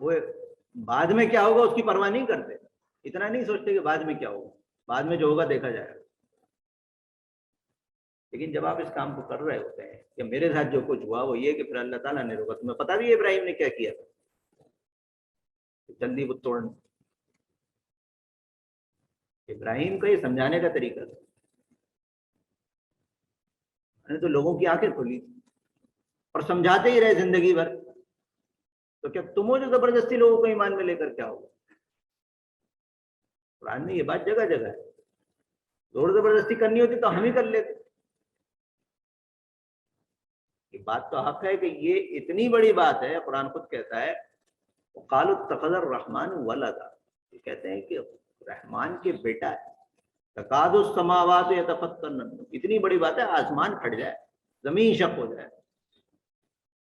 وہ بعد میں کیا ہوگا اس کی پرواہ نہیں کرتے، اتنا نہیں سوچتے کہ بعد میں کیا ہوگا، بعد میں جو ہوگا دیکھا جائے گا۔ لیکن جب آپ اس کام کو کر رہے ہوتے ہیں کہ میرے ساتھ جو کچھ ہوا وہ یہ کہ پھر اللہ تعالیٰ نے روکا، تمہیں پتا بھی ہے ابراہیم نے کیا کیا تھا، جلدی وہ توڑنا۔ ابراہیم کا یہ سمجھانے کا طریقہ تھا، میں نے تو لوگوں کی آنکھیں کھولی اور سمجھاتے ہی رہے زندگی بھر، تو کیا تم ہو جو زبردستی لوگوں کو ایمان میں لے کر کیا ہوگا؟ قرآن میں یہ بات جگہ جگہ ہے، زور زبردستی کرنی ہوتی تو ہم ہی کر لیتے۔ یہ بات تو حق ہے کہ یہ اتنی بڑی بات ہے، قرآن خود کہتا ہے وقالوا اتخذ الرحمن ولدا، یہ کہتے ہیں کہ رحمان کے بیٹا ہے، تکاد السماوات یتفطرن، اتنی بڑی بات ہے آسمان پھٹ جائے، زمین شق ہو جائے،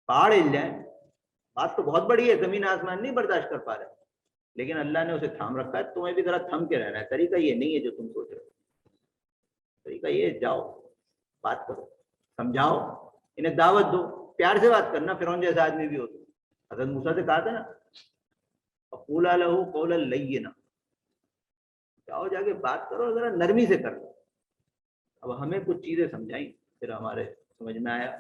پہاڑ ہل جائے، بات تو بہت بڑی ہے، زمین آسمان نہیں برداشت کر پا رہے، لیکن اللہ نے اسے تھام رکھا ہے، تمہیں بھی ذرا تھم کے رہنا ہے۔ طریقہ یہ نہیں ہے جو تم سوچ رہے ہو، طریقہ یہ ہے جاؤ بات کرو، سمجھاؤ، انہیں دعوت دو، پیار سے بات کرنا، فرعون جیسا آدمی بھی ہو تو حضرت موسیٰ سے کہا تھا نا فقولا لہ قولا لینا، جاؤ جا کے بات کرو، ذرا نرمی سے کر لو۔ اب ہمیں کچھ چیزیں سمجھائیں، پھر ہمارے سمجھ میں آیا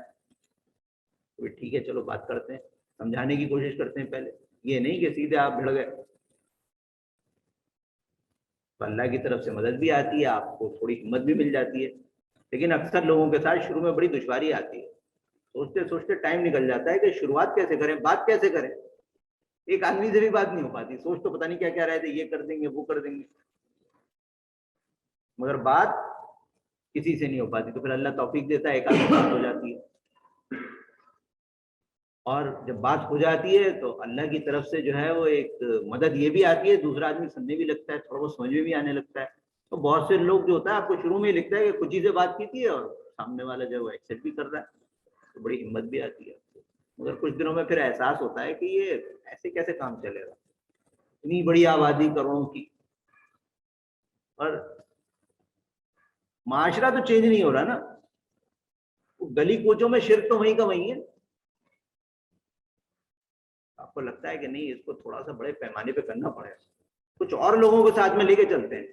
ٹھیک ہے چلو بات کرتے ہیں، سمجھانے کی کوشش کرتے ہیں پہلے، یہ نہیں کہ سیدھے آپ بھڑ گئے۔ تو اللہ کی طرف سے مدد بھی آتی ہے، آپ کو تھوڑی ہمت بھی مل جاتی ہے، لیکن اکثر لوگوں کے ساتھ شروع میں بڑی دشواری آتی ہے، سوچتے سوچتے ٹائم نکل جاتا ہے کہ شروعات کیسے کریں، بات کیسے کریں، ایک آدمی سے بھی بات نہیں ہو پاتی، سوچ تو پتہ نہیں کیا کیا رہے تھے، یہ کر دیں گے وہ کر دیں گے، مگر بات کسی سے نہیں ہو پاتی، تو پھر اللہ توفیق دیتا ہے ایک آدمی بات ہو جاتی ہے، اور جب بات ہو جاتی ہے تو اللہ کی طرف سے جو ہے وہ ایک مدد یہ بھی آتی ہے، دوسرا آدمی سمجھنے بھی لگتا ہے، تھوڑا بہت سمجھ میں بھی آنے لگتا ہے۔ تو بہت سے لوگ جو ہوتا ہے آپ کو شروع میں ہی لکھتا ہے کہ کچھ چیزیں بات کی تھی اور سامنے والا جو ہے وہ ایکسیپٹ بھی کر رہا ہے، تو بڑی ہمت بھی آتی ہے، مگر کچھ دنوں میں پھر احساس ہوتا ہے کہ یہ ایسے کیسے کام چلے گا، اتنی بڑی آبادی کروڑوں کی، اور معاشرہ تو چینج نہیں ہو رہا نا، گلی کوچوں میں شرک تو وہیں کا وہیں ہے۔ آپ کو لگتا ہے کہ نہیں اس کو تھوڑا سا بڑے پیمانے پہ کرنا پڑے گا، کچھ اور لوگوں کو ساتھ میں لے کے چلتے ہیں،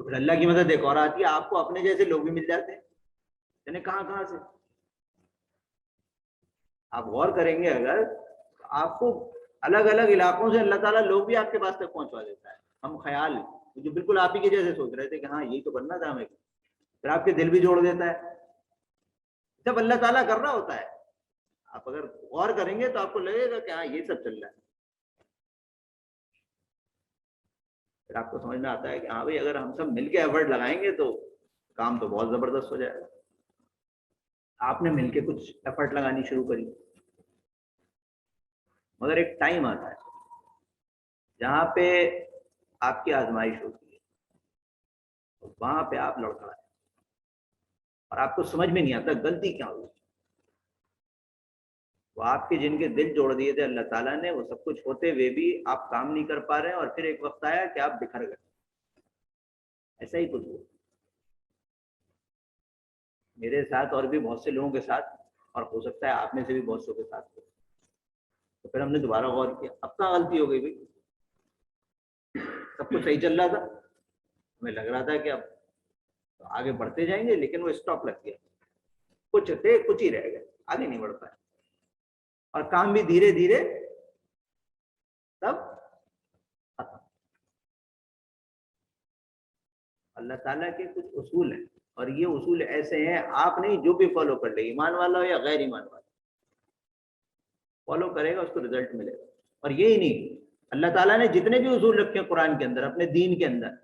تو پھر اللہ کی مدد ایک اور آتی ہے، آپ کو اپنے جیسے لوگ بھی مل جاتے ہیں، یعنی کہاں کہاں سے آپ غور کریں گے اگر، آپ کو الگ الگ علاقوں سے اللہ تعالیٰ لوگ بھی آپ کے پاس تک پہنچوا دیتا ہے، ہم خیال جو بالکل آپ ہی کے جیسے سوچ رہے تھے کہ ہاں یہی تو کرنا تھا ہمیں، پھر آپ کے دل بھی جوڑ دیتا ہے، جب اللہ تعالیٰ کر رہا ہوتا ہے، آپ اگر غور کریں گے تو آپ کو لگے گا کہ ہاں یہ سب چل رہا ہے، پھر آپ کو سمجھ میں آتا ہے کہ ہاں بھائی اگر ہم سب مل کے ایفرٹ لگائیں گے تو کام تو بہت زبردست ہو جائے گا۔ آپ نے مل کے کچھ ایفرٹ لگانی شروع کری، مگر ایک ٹائم آتا ہے جہاں پہ آپ کی آزمائش ہوتی ہے، وہاں پہ آپ لڑکھڑا ہے اور آپ کو سمجھ میں نہیں آتا غلطی کیا ہوئی، وہ آپ کے جن کے دل جوڑ دیے تھے اللہ تعالیٰ نے، وہ سب کچھ ہوتے ہوئے بھی آپ کام نہیں کر پا رہے ہیں، اور پھر ایک وقت آیا کہ آپ بکھر گئے، ایسا ہی کچھ ہوا میرے ساتھ اور بھی بہت سے لوگوں کے ساتھ، اور ہو سکتا ہے آپ میں سے بھی بہت سو کے ساتھ ہو، تو پھر ہم نے دوبارہ غور کیا، اب کہاں غلطی ہو گئی بھائی، سب کچھ صحیح چل رہا تھا، ہمیں لگ رہا تھا کہ اب آگے بڑھتے جائیں گے، لیکن وہ اسٹاپ لگ گیا، کچھ تھے کچھ ہی رہ گئے، آگے نہیں بڑھ پائے، اور کام بھی دھیرے دھیرے تب ختم۔ اللہ تعالیٰ کے کچھ اصول ہیں، اور یہ اصول ایسے ہیں آپ نہیں جو بھی فالو کر لے، ایمان والا ہو یا غیر ایمان والا، فالو کرے گا اس کو رزلٹ ملے گا۔ اور یہی نہیں، اللہ تعالیٰ نے جتنے بھی اصول رکھے ہیں قرآن کے اندر، اپنے دین کے اندر،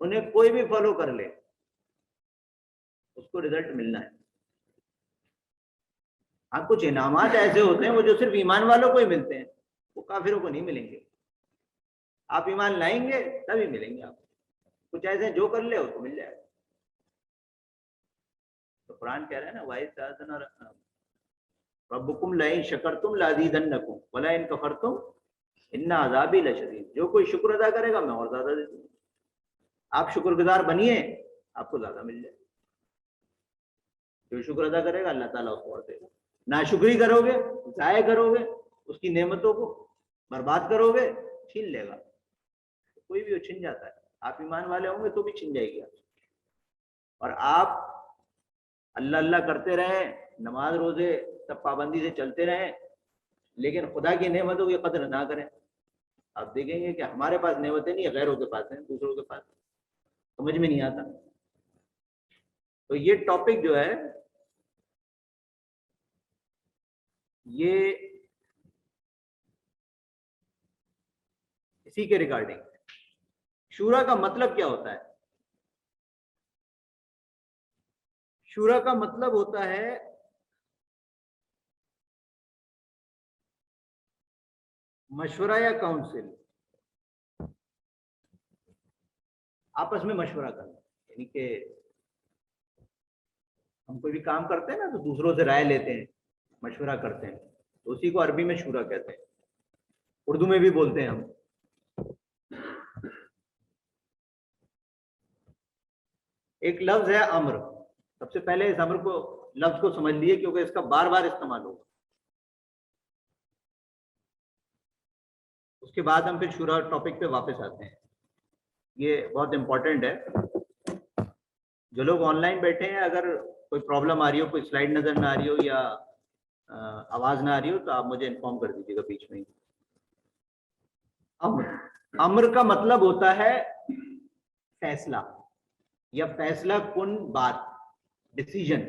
انہیں کوئی بھی فالو کر لے اس کو رزلٹ ملنا ہے۔ ہاں کچھ انعامات ایسے ہوتے ہیں وہ جو صرف ایمان والوں کو ہی ملتے ہیں، وہ کافروں کو نہیں ملیں گے، آپ ایمان لائیں گے تبھی ملیں گے آپ کو، کچھ ایسے جو کر لے اس کو مل جائے گا۔ تو قرآن کہہ رہے ہیں نا وَإِذْ رَبُّكُمْ لَئِن شَكَرْتُمْ لَأَزِيدَنَّكُمْ وَلَئِن كَفَرْتُمْ إِنَّ عَذَابِي لَشَدِيدٌ، جو کوئی شکر ادا کرے گا میں اور زیادہ دے دوں گا، آپ شکر گزار بنیے آپ کو زیادہ مل جائے گا، جو شکر ادا کرے گا اللہ تعالیٰ اس کو اور دے گا، ناشکری کرو گے ضائع کرو گے اس کی نعمتوں کو، برباد کرو گے، چھین لے گا. کوئی بھی وہ چھن جاتا ہے. آپ ایمان والے ہوں گے تو بھی چھن جائے گی آپ. اور آپ اللہ اللہ کرتے رہیں، نماز روزے سب پابندی سے چلتے رہیں، لیکن خدا کی نعمتوں کی قدر نہ کریں، آپ دیکھیں گے کہ ہمارے پاس نعمتیں نہیں، غیروں کے پاس ہیں، دوسروں کے پاس، سمجھ میں نہیں آتا. تو یہ ٹاپک جو ہے یہ اسی کے ریگارڈنگ. شورا کا مطلب کیا ہوتا ہے؟ شورا کا مطلب ہوتا ہے مشورہ یا کاؤنسل، آپس میں مشورہ کرنا. یعنی کہ ہم کوئی بھی کام کرتے ہیں نا تو دوسروں سے رائے لیتے ہیں، مشورہ کرتے ہیں، تو اسی کو عربی میں شورا کہتے ہیں، اردو میں بھی بولتے ہیں ہم. ایک لفظ ہے امر. سب سے پہلے اس امر کو لفظ کو سمجھ لیے کیونکہ اس کا بار بار استعمال ہوگا. اس کے بعد ہم پھر شورا ٹاپک پہ واپس آتے ہیں. یہ بہت امپورٹنٹ ہے. جو لوگ آن لائن بیٹھے ہیں، اگر کوئی پرابلم آ رہی ہو، کوئی سلائڈ نظر نہ آ رہی ہو یا آواز نہ آ رہی ہو تو آپ مجھے انفارم کر دیجیے گا بیچ میں. امر، امر کا مطلب ہوتا ہے فیصلہ یا فیصلہ کن بات، ڈیسیژن.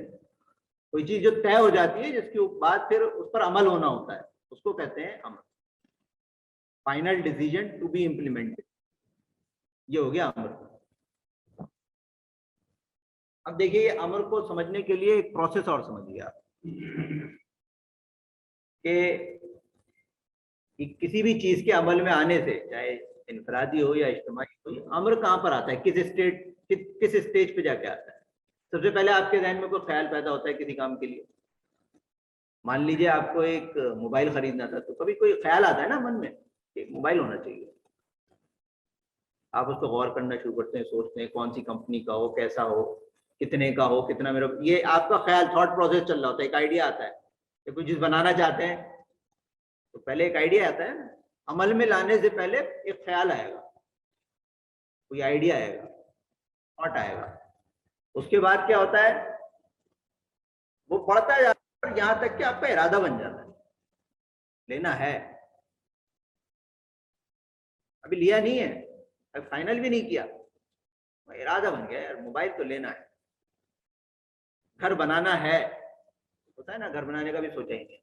کوئی چیز جو طے ہو جاتی ہے جس کے بعد پھر اس پر عمل ہونا ہوتا ہے، اس کو کہتے ہیں امر. Final decision to be implemented, یہ ہو گیا امر. اب دیکھیے یہ امر کو سمجھنے کے لیے ایک پروسیس اور سمجھیے آپ کہ کسی بھی چیز کے عمل میں آنے سے، چاہے انفرادی ہو یا اجتماعی ہو، امر کہاں پر آتا ہے، کس اسٹیج پہ جا کے آتا ہے. سب سے پہلے آپ کے ذہن میں کوئی خیال پیدا ہوتا ہے کسی کام کے لیے. مان لیجیے آپ کو ایک موبائل خریدنا تھا تو کبھی کوئی خیال آتا ہے نا من میں کہ ایک موبائل ہونا چاہیے. آپ اس کو غور کرنا شروع کرتے ہیں، سوچتے ہیں کون سی کمپنی کا ہو، کیسا ہو، کتنے کا ہو، کتنا میرا، یہ آپ کا خیال، تھاٹ پروسیس چل رہا ہوتا ہے. ایک آئیڈیا آتا ہے کہ کوئی چیز بنانا چاہتے ہیں تو پہلے ایک آئیڈیا آتا ہے، عمل میں لانے سے پہلے ایک خیال آئے گا، کوئی آئیڈیا آئے گا، تھاٹ آئے گا. اس کے بعد کیا ہوتا ہے، وہ بڑھتا جاتا ہے یہاں تک کہ آپ کا ارادہ بن جاتا ہے، لینا ہے. ابھی لیا نہیں ہے، ابھی فائنل بھی نہیں کیا، ارادہ بن گیا یار موبائل تو لینا ہے. گھر بنانا ہے، ہوتا ہے نا، گھر بنانے کا بھی سوچیں گے.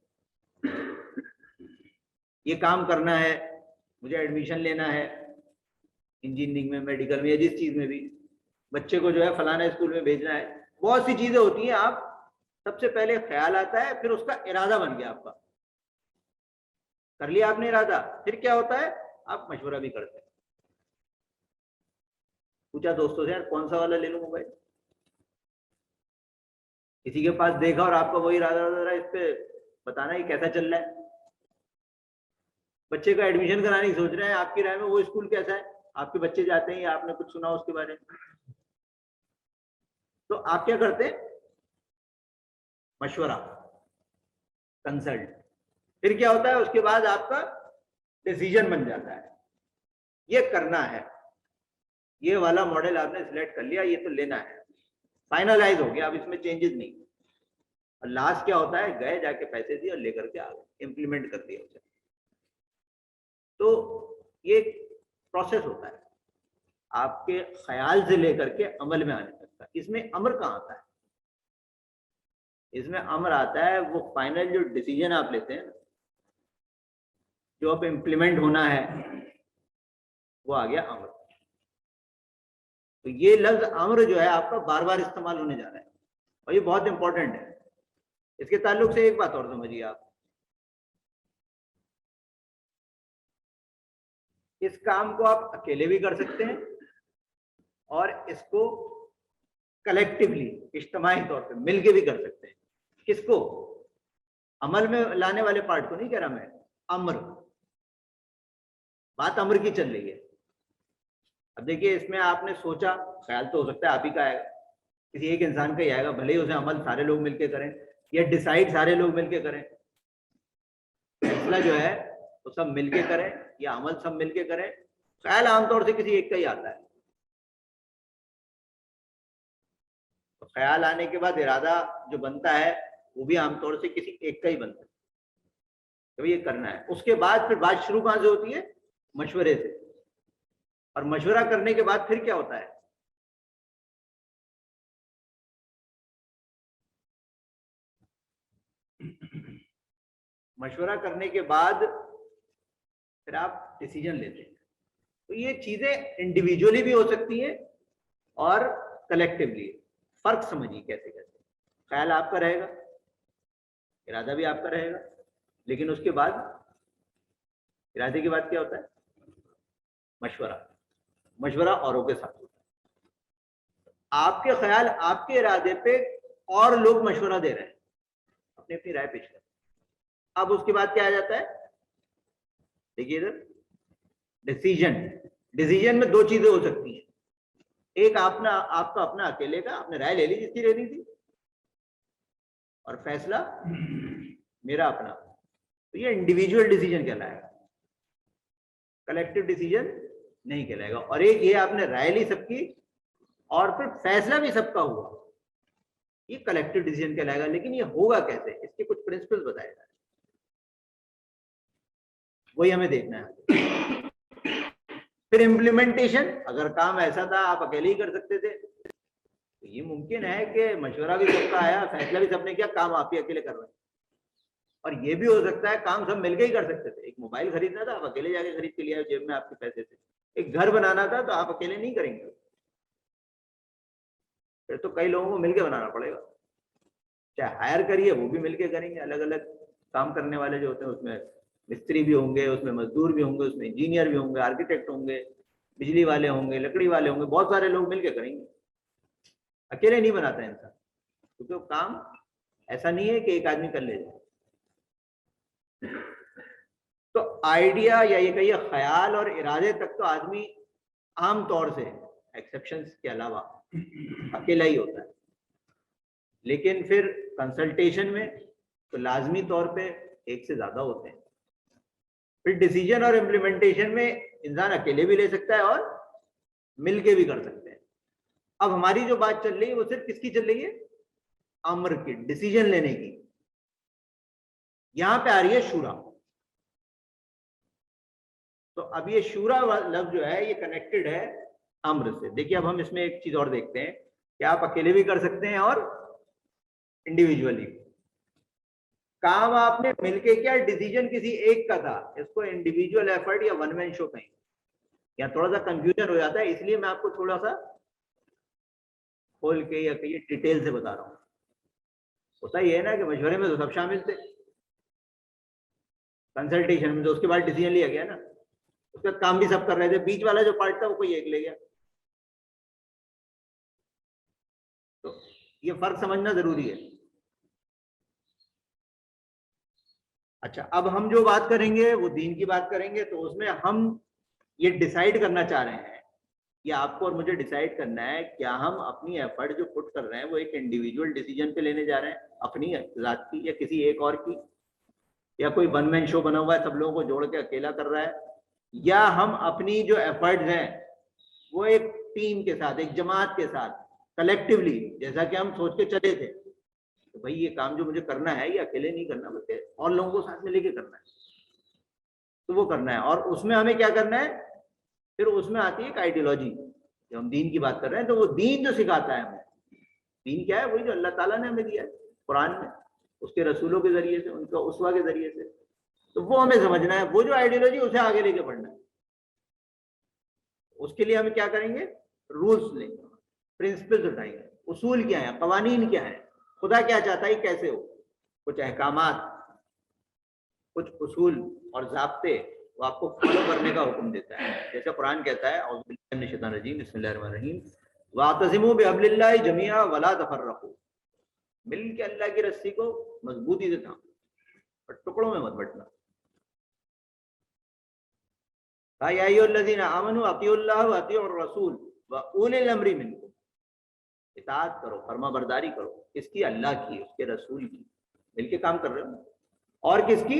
یہ کام کرنا ہے، مجھے ایڈمیشن لینا ہے انجینئرنگ میں، میڈیکل میں، یا جس چیز میں بھی، بچے کو جو ہے فلانا اسکول میں بھیجنا ہے. بہت سی چیزیں ہوتی ہیں. آپ سب سے پہلے خیال آتا ہے، پھر اس کا ارادہ بن گیا، آپ کا کر لیا آپ نے ارادہ. پھر کیا ہوتا ہے، آپ مشورہ بھی کرتے ہیں. پوچھا دوستوں سے، یار کون سا والا لے لوں موبائل، کسی کے پاس دیکھا اور آپ کا وہی ارادہ رہا، اس پہ بتانا یہ کیسا چل رہا ہے. بچے کا ایڈمیشن کرانے کی سوچ رہے ہیں، آپ کی رائے میں وہ اسکول کیسا ہے، آپ کے بچے جاتے ہیں یا آپ نے کچھ سنا اس کے بارے میں، تو آپ کیا کرتے ہیں، مشورہ، کنسلٹ. پھر کیا ہوتا ہے، اس کے بعد آپ کا ڈیسیژن بن جاتا ہے، یہ کرنا ہے، یہ والا ماڈل آپ نے سلیکٹ کر لیا، یہ تو لینا ہے، فائنلائز ہو گیا، اب اس میں چینجز نہیں. اور لاسٹ کیا ہوتا ہے، گئے جا کے پیسے دیے اور لے کر کے آ گئے، امپلیمنٹ کر دیا اسے. تو یہ پروسیس ہوتا ہے آپ کے خیال سے لے کر کے عمل میں آنے تک کا. اس میں امر کہاں آتا ہے، اس میں امر آتا ہے وہ فائنل جو ڈیسیژن آپ لیتے ہیں، جو اب امپلیمنٹ ہونا ہے، وہ آ گیا امر. تو یہ لفظ امر جو ہے آپ کا بار بار استعمال ہونے جا رہا ہے اور یہ بہت امپورٹنٹ ہے. اس کے تعلق سے ایک بات اور سمجھیے آپ، اس کام کو آپ اکیلے بھی کر سکتے ہیں اور اس کو کلیکٹیولی، اجتماعی طور پہ مل کے بھی کر سکتے ہیں. کس کو، عمل میں لانے والے پارٹ کو نہیں کہہ رہا میں، امر، بات امر کی چل رہی ہے. اب دیکھیے اس میں آپ نے سوچا، خیال تو ہو سکتا ہے آپ ہی کا آئے گا، کسی ایک انسان کا ہی آئے گا، بھلے ہی اسے عمل سارے لوگ مل کے کریں یا ڈیسائیڈ سارے لوگ مل کے کریں. فیصلہ جو ہے وہ سب مل کے کریں یا عمل سب مل کے کریں. خیال عام طور سے کسی ایک کا ہی آتا ہے. تو خیال آنے کے بعد ارادہ جو بنتا ہے وہ بھی عام طور سے کسی ایک کا ہی بنتا ہے تو یہ کرنا ہے. اس کے بعد پھر بات شروع کہاں سے ہوتی ہے؟ مشورے سے. اور مشورہ کرنے کے بعد پھر کیا ہوتا ہے؟ مشورہ کرنے کے بعد پھر آپ ڈیسیجن لیتے ہیں. تو یہ چیزیں انڈیویجولی بھی ہو سکتی ہیں اور کلیکٹیولی. فرق سمجھیے کیسے کیسے. خیال آپ کا رہے گا, ارادہ بھی آپ کا رہے گا, لیکن اس کے بعد ارادے کے بعد کیا ہوتا ہے؟ مشورہ. مشورہ اوروں کے ساتھ ہوتا ہے. آپ کے خیال آپ کے ارادے پہ اور لوگ مشورہ دے رہے ہیں, اپنی اپنی رائے پیش کریں. اب اس کے بعد کیا آ جاتا ہے؟ دیکھیے ادھر, ڈیسیجن. ڈیسیجن میں دو چیزیں ہو سکتی ہیں. ایک آپ کا اپنا اکیلے کا, آپ نے رائے لے لی جس کی لینی تھی, اور فیصلہ میرا اپنا. تو یہ انڈیویجول ڈیسیجن کہلائے گا, کلیکٹیو ڈیسیجن نہیں کہلائے گا. اور ایک یہ آپ نے رائے لی سب کی اور پھر فیصلہ بھی سب کا ہوا, یہ کلیکٹیو ڈیسیجن کہلائے گا. لیکن یہ ہوگا کیسے؟ اس کے کچھ پرنسپل بتائے گا, وہی ہمیں دیکھنا ہے. پھر امپلیمنٹیشن. اگر کام ایسا تھا آپ اکیلے ہی کر سکتے تھے تو یہ ممکن ہے کہ مشورہ بھی سب کا آیا, فیصلہ بھی سب نے کیا, کام آپ ہی اکیلے کر رہے ہیں. اور یہ بھی ہو سکتا ہے کام سب مل کے ہی کر سکتے تھے. ایک موبائل خریدنا تھا, آپ اکیلے جا کے خرید کے لیا, جیب میں آپ کے پیسے تھے. ایک گھر بنانا تھا تو آپ اکیلے نہیں کریں گے, پھر تو کئی لوگوں کو مل کے بنانا پڑے گا. چاہے ہائر کریے وہ بھی مل کے کریں گے. الگ الگ کام کرنے والے جو ہوتے ہیں اس میں مستری بھی ہوں گے, اس میں مزدور بھی ہوں گے, اس میں انجینئر بھی ہوں گے, آرکیٹیکٹ ہوں گے, بجلی والے ہوں گے, لکڑی والے ہوں گے. بہت سارے لوگ مل کے کریں گے. اکیلے نہیں بناتا انسان, کیونکہ وہ کام ایسا نہیں ہے کہ ایک آدمی کر لے جائے. تو آئیڈیا یا یہ کہیے خیال اور ارادے تک تو آدمی عام طور سے ایکسیپشنز کے علاوہ اکیلا ہی ہوتا ہے. لیکن پھر کنسلٹیشن میں تو لازمی طور پہ ایک سے زیادہ ہوتے ہیں. پھر ڈیسیجن اور امپلیمنٹیشن میں انسان اکیلے بھی لے سکتا ہے اور مل کے بھی کر سکتے ہیں. اب ہماری جو بات چل رہی ہے وہ صرف کس کی چل رہی ہے؟ امر کی, ڈیسیجن لینے کی. یہاں پہ آ رہی ہے شورا. تو اب یہ شورا لفظ جو ہے یہ کنیکٹڈ ہے امر سے. دیکھیے اب ہم اس میں ایک چیز اور دیکھتے ہیں کہ آپ اکیلے بھی کر سکتے ہیں اور انڈیویجولی. کام آپ نے مل کے کیا, ڈیسیجن کسی ایک کا تھا, اس کو انڈیویجول ایفرٹ یا ون مین شو کہیں. یہاں تھوڑا سا کنفیوژن ہو جاتا ہے, اس لیے میں آپ کو تھوڑا سا کھول کے یا کہیے ڈیٹیل سے بتا رہا ہوں. ہوتا یہ ہے نا کہ مشورے میں تو سب شامل تھے, کنسلٹیشن میں تو اس کے بعد ڈیسیجن لیا گیا نا, اس کا کام بھی سب کر رہے تھے. بیچ والا جو پارٹ تھا وہ کوئی ایک لے گیا. تو یہ فرق سمجھنا ضروری ہے. اچھا, اب ہم جو بات کریں گے وہ دین کی بات کریں گے. تو اس میں ہم یہ ڈیسائیڈ کرنا چاہ رہے ہیں, یا آپ کو اور مجھے ڈیسائیڈ کرنا ہے, کیا ہم اپنی ایفرٹ جو پٹ کر رہے ہیں وہ ایک انڈیویجول ڈیسیجن پہ لینے جا رہے ہیں, اپنی ذات کی یا کسی ایک اور کی, یا کوئی ون مین شو بنا ہوا ہے سب لوگوں کو جوڑ کے اکیلا کر رہا ہے, یا ہم اپنی جو ایفرٹس ہیں وہ ایک ٹیم کے ساتھ, ایک جماعت کے ساتھ, کلیکٹیولی, جیسا کہ ہم سوچ کے چلے تھے کہ بھائی یہ کام جو مجھے کرنا ہے یہ اکیلے نہیں کرنا بلکہ اور لوگوں کو ساتھ میں لے کے کرنا ہے, تو وہ کرنا ہے. اور اس میں ہمیں کیا کرنا ہے؟ پھر اس میں آتی ہے ایک آئیڈیالوجی. جب ہم دین کی بات کر رہے ہیں تو وہ دین جو سکھاتا ہے ہمیں, دین کیا ہے؟ وہی جو اللہ تعالیٰ نے ہمیں دیا ہے قرآن میں, اس کے رسولوں کے ذریعے سے, ان کا اسوہ کے ذریعے سے. تو وہ ہمیں سمجھنا ہے. وہ جو آئیڈیالوجی اسے آگے لے کے پڑھنا ہے. اس کے لیے ہم کیا کریں گے؟ رولس لیں گے, پرنسپلز اٹھائیں گے. اصول کیا ہیں, قوانین کیا ہیں, خدا کیا چاہتا ہے کیسے ہو. کچھ احکامات, کچھ اصول اور ضابطے وہ آپ کو فالو کرنے کا حکم دیتا ہے. جیسے قرآن کہتا ہے اعوذ باللہ من الشیطان الرجیم بسم اللہ الرحمن الرحیم واعتصموا بحبل اللہ جمیعا ولا تفرقوا, مل کے اللہ کی رسی کو مضبوطی سے تھامو اور ٹکڑوں میں مت بٹنا. یا ایھا الذین آمنوا اطیعوا اللہ واطیعوا الرسول واولی الامر منکم, اطاعت کرو, فرما برداری کرو. کس کی؟ اللہ کی, اس کے رسول کی. مل کے کام کر رہے ہو. اور کس کی؟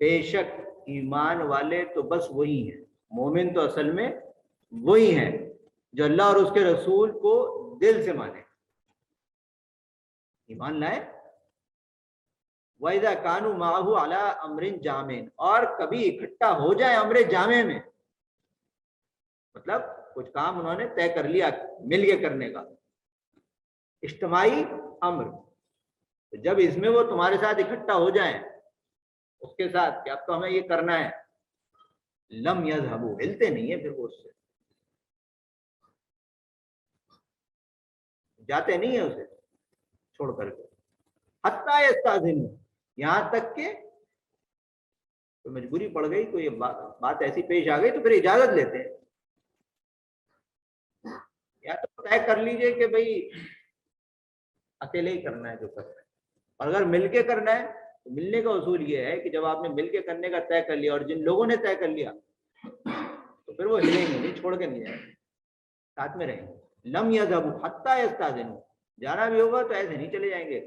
بے شک ایمان والے تو بس وہی ہیں، مومن تو اصل میں وہی ہیں جو اللہ اور اس کے رسول کو دل سے مانے، ایمان لائے۔ وَإِذَا كَانُوا مَعَهُ عَلَىٰ أَمْرٍ جَامِعٍ، اور کبھی اکٹھا ہو جائے امر جامع میں، مطلب کچھ کام انہوں نے طے کر لیا مل کے کرنے کا، اجتماعی امر، جب اس میں وہ تمہارے ساتھ اکٹھا ہو جائیں اس کے ساتھ کہ اب تو ہمیں یہ کرنا ہے، لم یذهبوا، ہلتے نہیں ہیں پھر وہ اس سے، جاتے نہیں ہیں اسے چھوڑ کر کے، حتی یستاذنوا، یہاں تک کہ کوئی مجبوری پڑ گئی، کوئی بات ایسی پیش آ گئی تو پھر اجازت لیتے ہیں، یا تو طے کر لیجئے کہ بھئی اکیلے ہی کرنا ہے جو کرنا ہے، اور اگر مل کے کرنا ہے تو ملنے کا اصول یہ ہے کہ جب آپ نے مل کے کرنے کا طے کر لیا اور جن لوگوں نے طے کر لیا تو پھر وہ ہلیں گے نہیں، چھوڑ کے نہیں جائیں گے، ساتھ میں رہیں گے۔ لم یذهبوا حتی یستاذنوا، جانا بھی ہوگا تو ایسے نہیں چلے جائیں گے،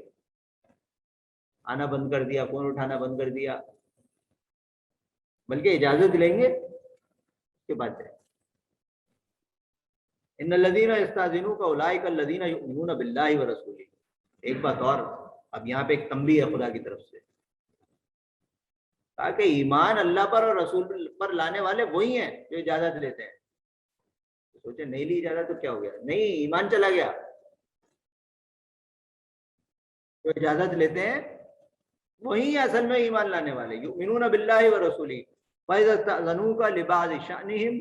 آنا بند کر دیا، فون اٹھانا بند کر دیا، بلکہ اجازت لیں گے اس کے بعد جائیں۔ ان الذین یستاذنوک اولئک الذین یؤمنون باللہ ورسولہ۔ ایک بات اور، اب یہاں پہ ایک تنبیہ ہے خدا کی طرف سے، تاکہ ایمان اللہ پر اور رسول پر لانے والے وہی ہیں جو اجازت لیتے ہیں۔ سوچے نہیں لی اجازت تو کیا ہو گیا، نہیں ایمان چلا گیا، جو اجازت لیتے ہیں وہی ہیں اصل میں ایمان لانے والے۔ یؤمنون باللہ ورسولہ فاذا استأذنوک لبعض شأنہم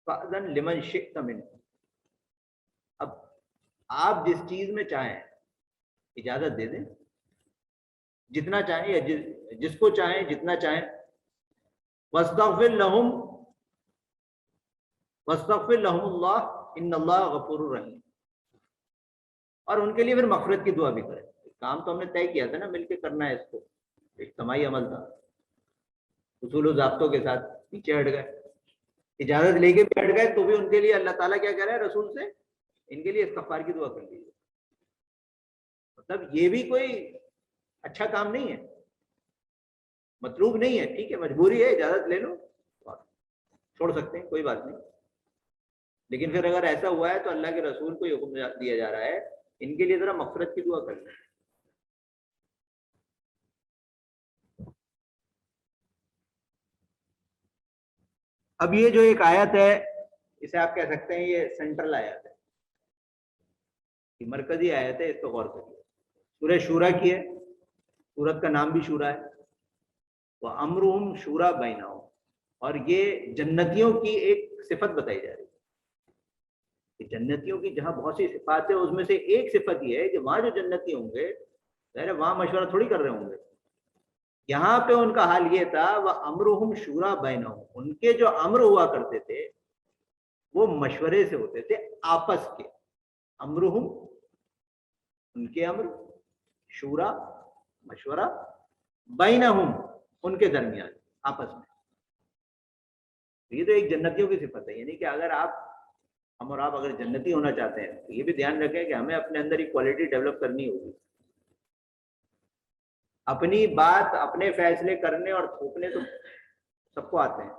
فأذن لمن شئت منهم۔ اب آپ جس چیز میں چاہیں اجازت دے دیں، جتنا چاہیں یا جس کو چاہیں جتنا چاہیں، واستغفر لهم اللہ ان اللہ غفور الرحیم، اور ان کے لیے پھر مغفرت کی دعا بھی کریں۔ کام تو ہم نے طے کیا تھا نا، مل کے کرنا ہے اس کو، اجتماعی عمل تھا، اصول و ضابطوں کے ساتھ پیچھے ہٹ گئے، اجازت لے کے بھی ہٹ گئے تو بھی ان کے لیے اللہ تعالیٰ کیا کہہ رہا ہے رسول سے، ان کے لیے استغفار کی دعا کر لیجیے۔ مطلب یہ بھی کوئی اچھا کام نہیں ہے، مطلوب نہیں ہے، ٹھیک ہے مجبوری ہے، اجازت لے لو چھوڑ سکتے ہیں، کوئی بات نہیں، لیکن پھر اگر ایسا ہوا ہے تو اللہ کے رسول کو یہ حکم دیا جا رہا ہے ان کے لیے ذرا مغفرت کی دعا کر لیں۔ اب یہ جو ایک آیت ہے اسے آپ کہہ سکتے ہیں یہ سینٹرل آیت ہے، یہ مرکزی آیت ہے، اس کو غور کریے۔ سورہ شورا کی ہے، سورت کا نام بھی شورا ہے، وَأَمْرُهُمْ شُورَىٰ بَيْنَهُمْ، اور یہ جنتیوں کی ایک صفت بتائی جا رہی ہے کہ جنتیوں کی جہاں بہت سی صفات ہے اس میں سے ایک صفت یہ ہے کہ وہاں جو جنتی ہوں گے ظاہر ہے وہاں مشورہ تھوڑی کر رہے ہوں گے، یہاں پہ ان کا حال یہ تھا وَأَمْرُهُمْ شُورَىٰ بَيْنَهُمْ، ان کے جو امر ہوا کرتے تھے وہ مشورے سے ہوتے تھے، آپس کے امرہم، ان کے امر، شورا مشورہ، بینہم ان کے درمیان آپس میں، یہ تو ایک جنتیوں کی صفت ہے، یعنی کہ اگر ہم اور آپ اگر جنتی ہونا چاہتے ہیں تو یہ بھی دھیان رکھیں کہ ہمیں اپنے اندر ایکوالٹی ڈیولپ کرنی ہوگی، اپنی بات اپنے فیصلے کرنے اور تھوپنے تو سب کو آتے ہیں،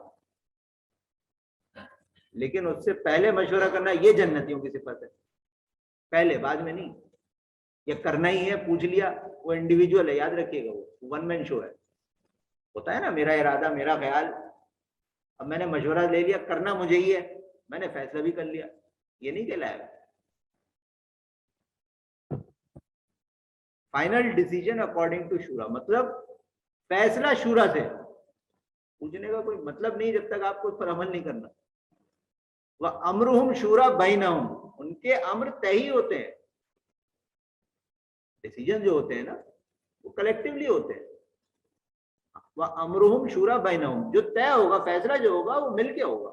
لیکن اس سے پہلے مشورہ کرنا یہ جنتیوں کی صفت ہے، پہلے بعد میں نہیں، یہ کرنا ہی ہے پوچھ لیا، وہ انڈیویجول ہے، یاد رکھیے گا وہ ون مین شو ہے، ہوتا ہے نا میرا ارادہ میرا خیال، اب میں نے مشورہ لے لیا کرنا مجھے ہی ہے، میں نے فیصلہ بھی کر لیا، یہ نہیں کہلایا فائنل ڈیسیجن اکارڈنگ ٹو شورا، مطلب فیصلہ شورا سے، پوچھنے کا کوئی مطلب نہیں جب تک آپ کو اس پر عمل نہیں کرنا۔ وَأَمْرُهُمْ شُورَىٰ بَيْنَهُمْ، ان کے امر طے ہی ہوتے ہیں، ڈیسیجن جو ہوتے ہیں نا وہ کلیکٹیولی ہوتے ہیں، وَأَمْرُهُمْ شُورَىٰ بَيْنَهُمْ، جو طے ہوگا فیصلہ جو ہوگا وہ مل کے ہوگا۔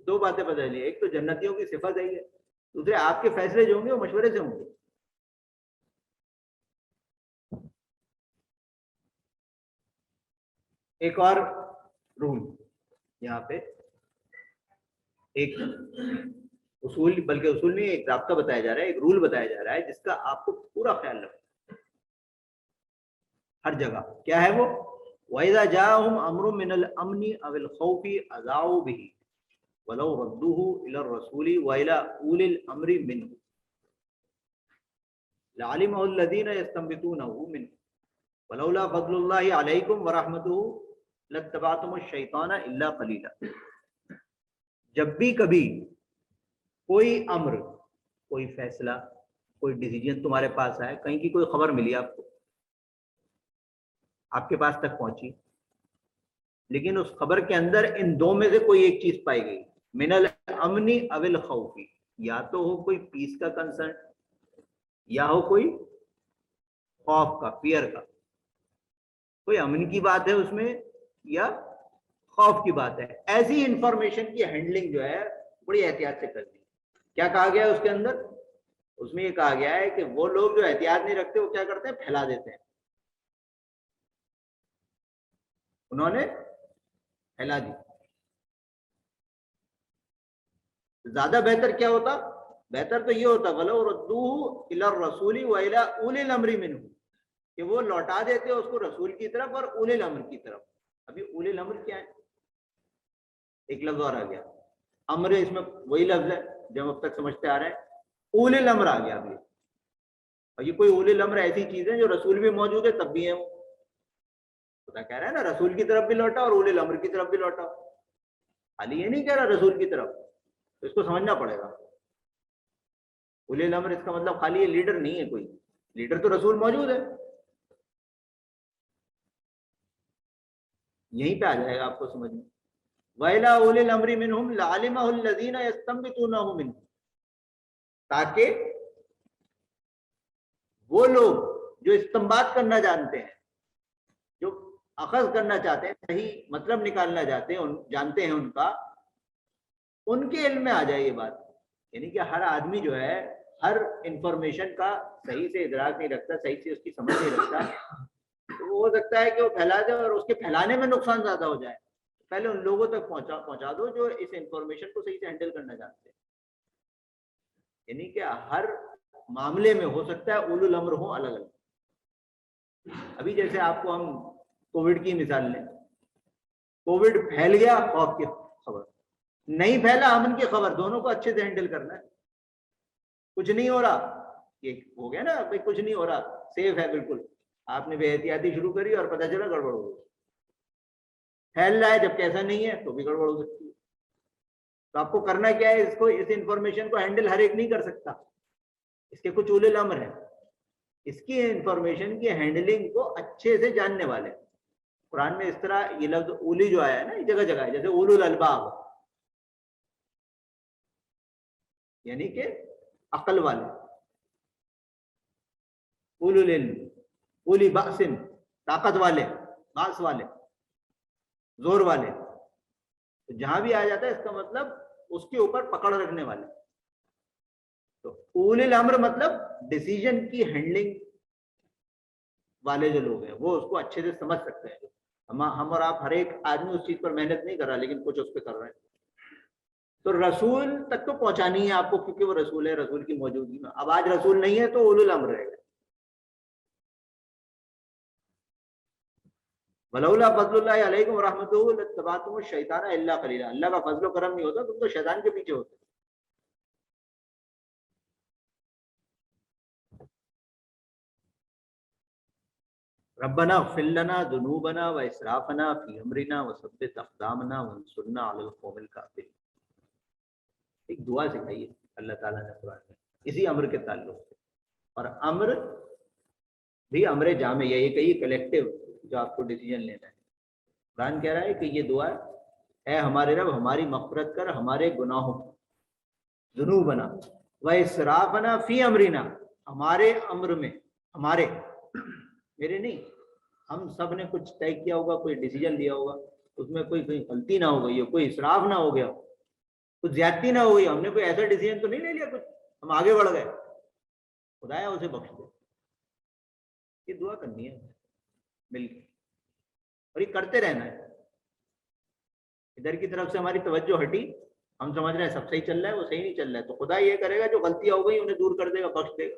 دو باتیں پتہ چلی، ایک تو جنتیوں کی صفت ہے، دوسرے آپ کے فیصلے جو ہوں گے وہ مشورے سے ہوں گے۔ ایک اور رول یہاں پہ، ایک اصول، بلکہ اصول نہیں ایک ضابطہ بتایا جا رہا ہے، ایک رول بتایا جا رہا ہے جس کا آپ کو پورا خیال رکھنا ہے۔ ہر جگہ کیا ہے وہ؟ وَإِذَا جَاءَهُمْ أَمْرٌ مِّنَ الْأَمْنِ أَوِ الْخَوْفِ أَذَاعُوا بِهِ وَلَوْ رَدُّوهُ إِلَى الرَّسُولِ وَإِلَى أُولِي الْأَمْرِ مِنْهُمْ لَعَلِمَهُ الَّذِينَ يَسْتَنبِطُونَهُ مِنْهُمْ وَلَوْلَا فَضْلُ اللَّهِ عَلَيْكُمْ وَرَحْمَتُهُ لَاتَّبَعْتُمُ الشَّيْطَانَ إِلَّا قَلِيلًا. جب بھی کبھی کوئی امر، کوئی فیصلہ، کوئی ڈیسیجن تمہارے پاس آئے، کہیں کی کوئی خبر ملی آپ کو، آپ کے پاس تک پہنچی، لیکن اس خبر کے اندر ان دو میں سے کوئی ایک چیز پائی گئی، من الامن او الخوف، یا تو ہو کوئی پیس کا کنسرن، یا ہو کوئی خوف کا، فیئر کا، کوئی امن کی بات ہے اس میں یا خوف کی بات ہے، ایسی انفارمیشن کی ہینڈلنگ جو ہے بڑی احتیاط سے کرنی. کیا کہا گیا ہے اس کے اندر؟ اس میں یہ کہا گیا ہے کہ وہ لوگ جو احتیاط نہیں رکھتے وہ کیا کرتے ہیں؟ پھیلا دیتے ہیں. انہوں نے پھیلا دی. زیادہ بہتر کیا ہوتا؟ بہتر تو یہ ہوتا وَلَوْ رَدُّوهُ إِلَى الرَّسُولِ وَإِلَى أُولِي الْأَمْرِ مِنْهُمْ، کہ وہ لوٹا دیتے اس کو رسول کی طرف اور اولی الامر کی طرف. ابھی اولی الامر کیا ہے؟ ایک لفظ اور آ گیا، امر اس میں وہی لفظ ہے جو ہم اب تک سمجھتے آ رہے ہیں، اولی الامر آ گیا ابھی. اور یہ کوئی اولی الامر ایسی چیز ہے جو رسول بھی موجود ہے تب بھی ہے. وہ خدا کہہ رہا ہے نا رسول کی طرف بھی لوٹا اور اولی الامر کی طرف بھی لوٹا، خالی یہ نہیں کہہ رہا رسول کی طرف. تو اس کو سمجھنا پڑے گا. اولی الامر اس کا مطلب خالی یہ لیڈر نہیں ہے، کوئی لیڈر تو رسول موجود ہے. یہیں پہ آ جائے گا آپ کو سمجھ میں. وَإِلَىٰ أُولِي الْأَمْرِ مِنْهُمْ لَعَلِمَهُ الَّذِينَ يَسْتَنبِطُونَهُ مِنْهُمْ، تاکہ وہ لوگ جو استنباط کرنا جانتے ہیں، جو اخذ کرنا چاہتے ہیں، صحیح مطلب نکالنا جانتے ہیں ان کا، ان کے علم میں آ جائے یہ بات. یعنی کہ ہر آدمی جو ہے ہر انفارمیشن کا صحیح سے ادراک نہیں رکھتا، صحیح سے اس کی سمجھ نہیں رکھتا، تو وہ ہو سکتا ہے کہ وہ پھیلا دے اور اس کے پھیلانے میں نقصان زیادہ ہو جائے. پہلے ان لوگوں تک پہنچا دو جو اس انفارمیشن کو صحیح سے ہینڈل کرنا جانتے ہیں. یعنی کہ ہر معاملے میں ہو سکتا ہے اولو الامر ہوں الگ الگ. ابھی جیسے آپ کو ہم کووڈ کی مثال لیں، کووڈ پھیل گیا، خوف کی خبر، نہیں پھیلا امن کی خبر، دونوں کو اچھے سے ہینڈل کرنا ہے. کچھ نہیں ہو رہا، یہ ہو گیا نا بھائی، کچھ نہیں ہو رہا، سیف ہے بالکل، آپ نے بے احتیاطی شروع کری اور پتہ چلا گڑبڑ ہو گئی. پھیل رہا ہے جب کیسا نہیں ہے تو بھی گڑبڑ ہو سکتی ہے. تو آپ کو کرنا کیا ہے؟ اس انفارمیشن کو ہینڈل ہر ایک نہیں کر سکتا، اس کے کچھ اولو الامر ہیں، اس کی انفارمیشن کی ہینڈلنگ کو اچھے سے جاننے والے. قرآن میں اس طرح یہ لفظ اولی جو آیا ہے نا، یہ جگہ جگہ ہے، جیسے اولو الالباب، یعنی کہ عقل والے، اولو العلم، اولی بأس، طاقت والے، باس والے، زور والے. تو جہاں بھی آ جاتا ہے اس کا مطلب اس کے اوپر پکڑ رکھنے والے. تو اولی الامر مطلب ڈیسیجن کی ہینڈلنگ والے جو لوگ ہیں وہ اس کو اچھے سے سمجھ سکتے ہیں. ہم اور آپ ہر ایک آدمی اس چیز پر محنت نہیں کر رہا، لیکن کچھ اس پہ کر رہے ہیں. تو رسول تک تو پہنچانی ہے آپ کو، کیونکہ وہ رسول ہے، رسول کی موجودگی میں. اب آج رسول نہیں ہے تو اولو الامر رہے گا. وَلَوْلَا فَضْلُ اللَّهِ عَلَيْكُمْ وَرَحْمَتُهُ لَاتَّبَعْتُمُ الشَّيْطَانَ إِلَّا قَلِيلًا. اللہ کا فضل و کرم نہیں ہوتا تم تو شیطان کے پیچھے ہوتے. ربنا اغفر لنا ذنوبنا واسرافنا في امرنا وثبت اقدامنا وانصرنا على القوم الكافرين. ایک دعا سکھائی ہے اللہ تعالیٰ نے قرآن میں اسی امر کے تعلق سے. اور امر بھی امر جامع ہے، یہ کہیے کلیکٹیو جو آپ کو ڈیسیجن لینا ہے. قرآن کہہ رہا ہے کہ یہ دعا اے ہمارے رب ہماری مغفرت کر ہمارے گناہوں، ذنوبنا واسرافنا فی امرنا، ہمارے امر میں، ہمارے میرے نہیں، ہم سب نے کچھ طے کیا ہوگا، کوئی ڈیسیجن لیا ہوگا، اس میں کوئی غلطی نہ ہو گئی ہو، کوئی اسراف نہ ہو گیا، کچھ زیادتی نہ ہو گئی، ہم نے کوئی ایسا ڈیسیجن تو نہیں لے لیا کچھ ہم آگے بڑھ گئے، خدایا اسے بخش دے. یہ دعا کرنی ہے مل کے، اور یہ کرتے رہنا ہے. ادھر کی طرف سے ہماری توجہ ہٹی، ہم سمجھ رہے ہیں سب صحیح چل رہا ہے، وہ صحیح نہیں چل رہا ہے، تو خدا یہ کرے گا جو غلطیاں ہو گئی انہیں دور کر دے گا، بخش دے گا.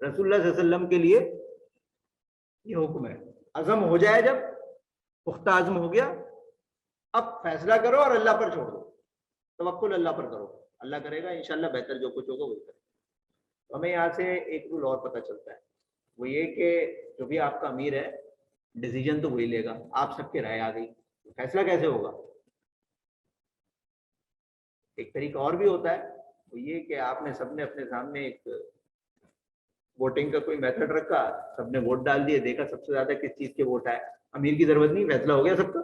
رسول اللہ صلی اللہ علیہ وسلم کے لیے یہ حکم ہے، عزم ہو جائے جب پختہ عزم ہو گیا اب فیصلہ کرو اور اللہ پر چھوڑ دو، توکل اللہ پر کرو، اللہ کرے گا انشاءاللہ بہتر جو کچھ ہوگا وہی کرے گا۔ ہمیں یہاں سے ایک رول اور پتہ چلتا ہے، وہ یہ کہ جو بھی آپ کا امیر ہے ڈیسیجن تو وہی لے گا، آپ سب کے رائے آ گئی، فیصلہ کیسے ہوگا؟ ایک طریقہ اور بھی ہوتا ہے، وہ یہ کہ آپ نے سب نے اپنے سامنے ایک ووٹنگ کا کوئی میتھڈ رکھا، سب نے ووٹ ڈال دیے، دیکھا سب سے زیادہ کس چیز کے ووٹ آئے، امیر کی ضرورت نہیں، فیصلہ ہو گیا سب کا۔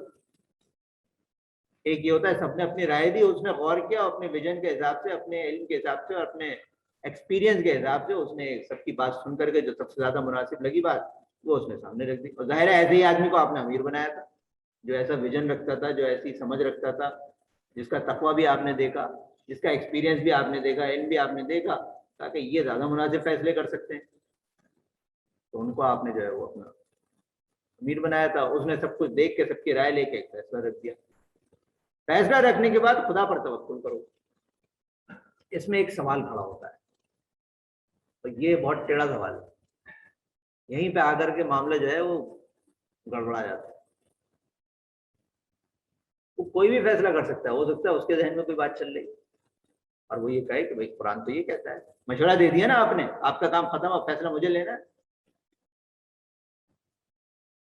ایک یہ ہوتا ہے سب نے اپنی رائے دی، اس نے غور کیا، اپنے ویژن کے حساب سے، اپنے علم کے حساب سے اور اپنے ایکسپیرینس کے حساب سے اس نے سب کی بات سن کر کے جو سب سے زیادہ مناسب لگی بات وہ اس نے سامنے رکھ دی، اور ظاہر ہے ایسے ہی آدمی کو آپ نے امیر بنایا تھا، جو ایسا ویژن رکھتا تھا، جو ایسی سمجھ رکھتا تھا، جس کا تقویٰ بھی آپ نے دیکھا، جس کا ایکسپیرینس بھی آپ نے دیکھا، علم بھی آپ نے دیکھا، تاکہ یہ زیادہ مناسب فیصلے کر سکتے ہیں، تو ان کو آپ نے جو ہے وہ اپنا امیر بنایا تھا، اس نے سب کچھ دیکھ کے سب کی رائے لے کے ایک فیصلہ رکھ دیا۔ فیصلہ رکھنے کے بعد خدا پر توکل کرو۔ اس میں ایک سوال کھڑا ہوتا ہے، اور یہ بہت ٹیڑھا سوال ہے، یہیں پہ آ کر کے معاملہ جو ہے وہ گڑبڑا جاتا ہے۔ وہ کوئی بھی فیصلہ کر سکتا ہے، ہو سکتا ہے اس کے ذہن میں کوئی بات چل رہی اور وہ یہ کہے کہ بھائی قرآن تو یہ کہتا ہے، مشورہ دے دیا نا آپ نے، آپ کا کام ختم، اب فیصلہ مجھے لینا ہے۔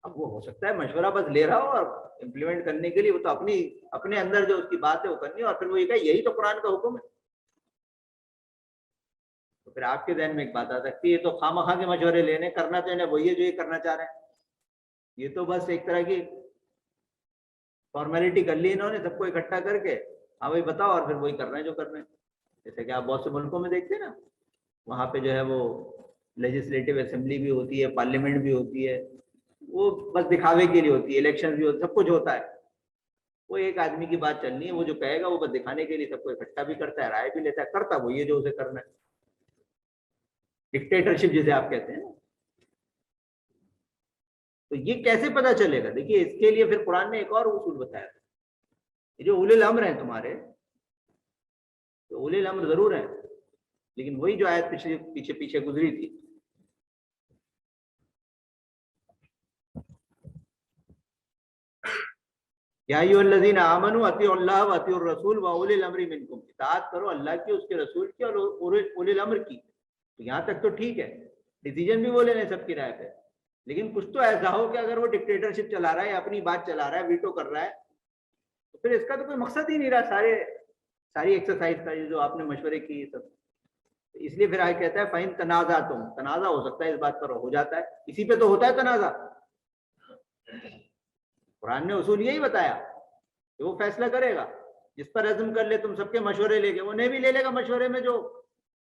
اب وہ ہو سکتا ہے مشورہ بس لے رہا ہو اور امپلیمنٹ کرنے کے لیے وہ تو اپنے اندر جو اس کی بات ہے وہ کرنی ہے، اور پھر وہ یہ کہے یہی تو قرآن کا حکم ہے، تو پھر آپ کے ذہن میں ایک بات آ سکتی ہے، یہ تو خواہ مخواہ کے مشورے لینے، کرنا تو انہیں وہی ہے جو یہ کرنا چاہ رہے ہیں، یہ تو بس ایک طرح کی فارمیلٹی کر لی انہوں نے سب کو اکٹھا کر کے، ہاں بھائی بتاؤ، اور پھر وہی کر رہے ہیں جو کر رہے ہیں۔ جیسے کہ آپ بہت سے ملکوں میں دیکھتے ہیں نا، وہاں پہ جو ہے وہ لیجسلیٹو اسمبلی بھی ہوتی ہے، پارلیمنٹ بھی ہوتی ہے، وہ بس دکھاوے کے لیے ہوتی ہے، الیکشن بھی ہوتی ہے، سب کچھ ہوتا ہے، وہ ایک آدمی کی بات چلنی ہے، وہ جو کہے گا وہ بس دکھانے کے لیے سب کو اکٹھا بھی کرتا ہے، رائے بھی لیتا ہے، کرتا وہی ہے جو اسے کرنا ہے، ڈکٹیٹرشپ جسے آپ کہتے ہیں۔ تو یہ کیسے پتا چلے گا؟ دیکھیے اس کے لیے پھر قرآن نے ایک اور اصول بتایا تھا، یہ جو اولی الامر ہیں تمہارے، تو اولی الامر ضرور ہیں، لیکن وہی جو آیت پیچھے گزری تھی، یا ایھا الذین آمنوا اطیعوا اللہ واطیعوا الرسول واولی الامر منکم، اطاعت کرو اللہ کی، اس کے رسول کی اور اولی الامر کی۔ تو یہاں تک تو ٹھیک ہے، ڈیسیجن بھی وہ لے لیں سب کی رائے پہ، لیکن کچھ تو ایسا ہو کہ اگر وہ ڈکٹیٹرشپ چلا رہا ہے یا اپنی بات چلا رہا ہے، ویٹو کر رہا ہے، تو پھر اس کا تو کوئی مقصد ہی نہیں رہا، ساری ایکسرسائز کا جو آپ نے مشورے کی سب۔ اس لیے پھر آگے کہتا ہے فَإِن تَنَازَعْتُمْ، تنازع ہو سکتا ہے اس بات پر، ہو جاتا ہے، اسی پہ تو ہوتا ہے تنازع۔ قرآن نے اصول یہی بتایا کہ وہ فیصلہ کرے گا، جس پر عزم کر لے، تم سب کے مشورے لے کے، انہیں بھی لے لے گا مشورے میں، جو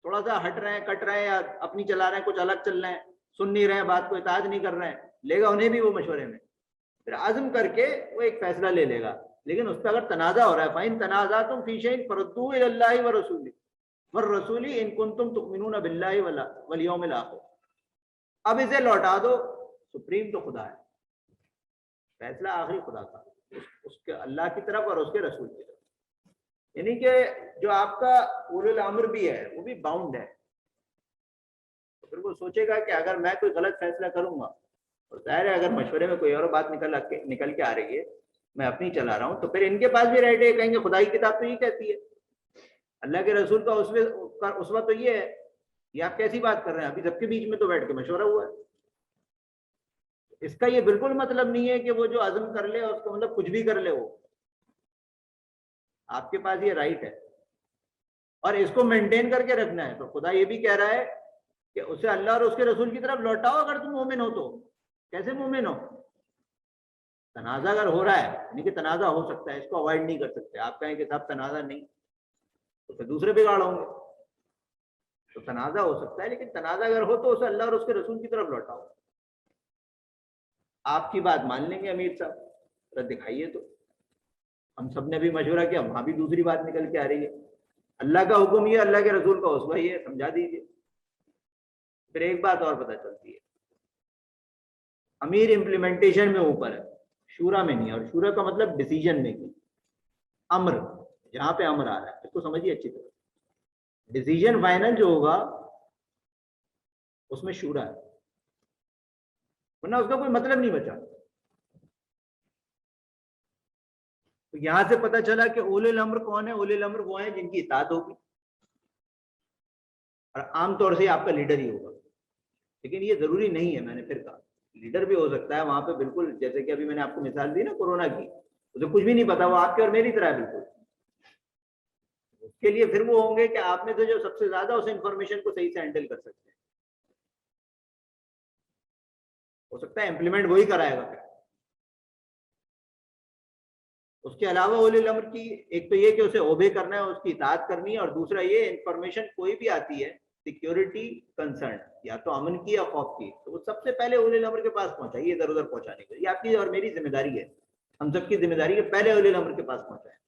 تھوڑا سا ہٹ رہے ہیں، کٹ رہے ہیں، یا اپنی چلا رہے ہیں، کچھ الگ چل رہے ہیں، سن نہیں رہے ہیں بات کو، اطاعت نہیں کر رہے ہیں، لے گا انہیں بھی وہ مشورے میں، پھر عزم کر کے وہ ایک فیصلہ لے لے گا۔ لیکن اس پہ اگر تنازع ہو رہا ہے، فَإِن تَنَازَعْتُمْ فِي شَيْءٍ فَرُدُّوهُ إِلَى اللَّهِ وَرَسُولِهِ والرسول ان کنتم تؤمنون باللہ والیوم الآخر، اب اسے لوٹا دو، سپریم تو خدا ہے، فیصلہ آخری خدا کا، اس کے اللہ کی طرف اور اس کے رسول کی طرف، یعنی کہ جو آپ کا اولو الامر بھی ہے وہ بھی باؤنڈ ہے، تو پھر وہ سوچے گا کہ اگر میں کوئی غلط فیصلہ کروں گا، اور ظاہر ہے اگر مشورے میں کوئی اور بات نکل کے آ رہی ہے، میں اپنی چلا رہا ہوں، تو پھر ان کے پاس بھی رائٹ ہے، کہیں گے خدا کی کتاب تو یہ کہتی ہے، اللہ کے رسول کا اسوہ تو یہ ہے، یہ آپ کیسی بات کر رہے ہیں، ابھی سب کے بیچ میں تو بیٹھ کے مشورہ ہوا ہے۔ اس کا یہ بالکل مطلب نہیں ہے کہ وہ جو عزم کر لے اس کو مطلب کچھ بھی کر لے، وہ آپ کے پاس یہ رائٹ ہے، اور اس کو مینٹین کر کے رکھنا ہے۔ تو خدا یہ بھی کہہ رہا ہے کہ اسے اللہ اور اس کے رسول کی طرف لوٹاؤ اگر تم مومن ہو تو۔ کیسے مومن ہو؟ تنازع اگر ہو رہا ہے، یعنی کہ تنازع ہو سکتا ہے، اس کو اوائڈ نہیں کر سکتے، آپ کہیں کہ صاحب تنازع نہیں، تو پھر دوسرے بگاڑ ہوں گے، تو تنازع ہو سکتا ہے، لیکن تنازع اگر ہو تو اسے اللہ اور اس کے رسول کی طرف لوٹاؤ۔ آپ کی بات مان لیں گے امیر صاحب، دکھائیے تو، ہم سب نے بھی مشورہ کیا، وہاں بھی دوسری بات نکل کے آ رہی ہے، اللہ کا حکم یہ، اللہ کے رسول کا اسوہ یہ، سمجھا دیجیے۔ پھر ایک بات اور پتہ چلتی ہے، امیر امپلیمنٹیشن میں اوپر ہے، شورا میں نہیں ہے، اور شورا کا مطلب ڈیسیجن میکنگ، امر، جہاں پہ امر آ رہا ہے اس کو سمجھیے اچھی طرح، ڈیسیجن فائنل جو ہوگا اس میں شورا ہے، ورنہ اس کا کوئی مطلب نہیں بچا. تو یہاں سے پتہ چلا کہ اولو الامر کون ہے؟ اولو الامر وہ ہیں جن کی اطاعت ہوگی، اور عام طور سے آپ کا لیڈر ہی ہوگا. لیکن یہ ضروری نہیں ہے، میں نے پھر کہا لیڈر بھی ہو سکتا ہے وہاں پہ بالکل، جیسے کہ ابھی میں نے آپ کو مثال دی نا کورونا کی، اسے کچھ بھی نہیں پتا، وہ آپ کے اور میری طرح ہے بالکل. اس کے لیے پھر وہ ہوں گے کہ آپ میں سے جو سب سے زیادہ اس انفارمیشن کو صحیح سے ہینڈل کر سکتے ہیں. ہو سکتا ہے امپلیمنٹ وہی کرائے گا. اس کے علاوہ اولی الامر کی ایک تو یہ کہ اسے اوبے کرنا ہے، اس کی اطاعت کرنی ہے، اور دوسرا یہ انفارمیشن کوئی بھی آتی ہے سیکیورٹی کنسرن یا تو امن کی یا خوف کی، تو وہ سب سے پہلے اولی الامر کے پاس پہنچائیے، ادھر ادھر پہنچانے کے. یہ آپ کی اور میری ذمہ داری ہے، ہم سب کی ذمہ داری ہے پہلے اولی الامر کے پاس پہنچائیں.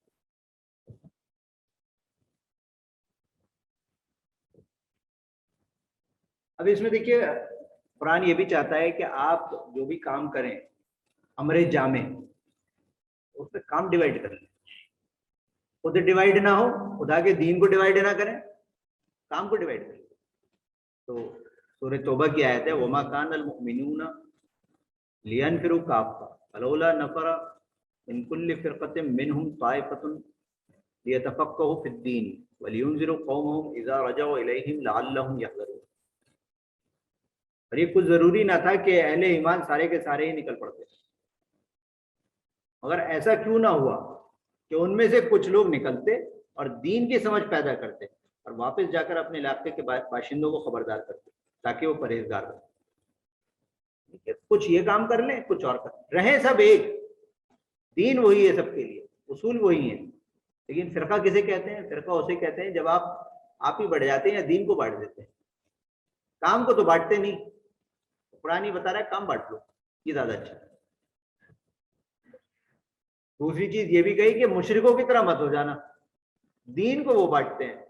اب اس میں دیکھیے قرآن یہ بھی چاہتا ہے کہ آپ جو بھی کام کریں امر جامع، اس میں کام ڈیوائڈ کر لیں. خود ڈیوائڈ نہ ہو، خدا کے دین کو ڈیوائڈ نہ کریں، کام کو ڈیوائڈ کریں. تو سورہ توبہ کی آیت ہے وما کان المؤمنون لینفروا کافہ فلولا نفر من کل فرقۃ منهم طائفۃ لیتفقهوا فی الدین ولینذروا قومهم اذا رجعوا الیہم لعلهم یحذرون. اور یہ کچھ ضروری نہ تھا کہ اہل ایمان سارے کے سارے ہی نکل پڑتے، مگر ایسا کیوں نہ ہوا کہ ان میں سے کچھ لوگ نکلتے اور دین کی سمجھ پیدا کرتے اور واپس جا کر اپنے علاقے کے باشندوں کو خبردار کرتے تاکہ وہ پرہیزگار ہو. کچھ یہ کام کر لیں، کچھ اور کر رہیں، سب ایک دین وہی ہے، سب کے لیے اصول وہی ہیں. لیکن فرقہ کسے کہتے ہیں؟ فرقہ اسے کہتے ہیں جب آپ ہی بڑھ جاتے ہیں یا دین کو بانٹ دیتے ہیں. کام کو تو بانٹتے نہیں، قرآن ہی بتا رہا ہے کام بانٹ لو، یہ زیادہ اچھا ہے. دوسری چیز یہ بھی کہی کہ مشرکوں کی طرح مت ہو جانا، دین کو وہ بانٹتے ہیں.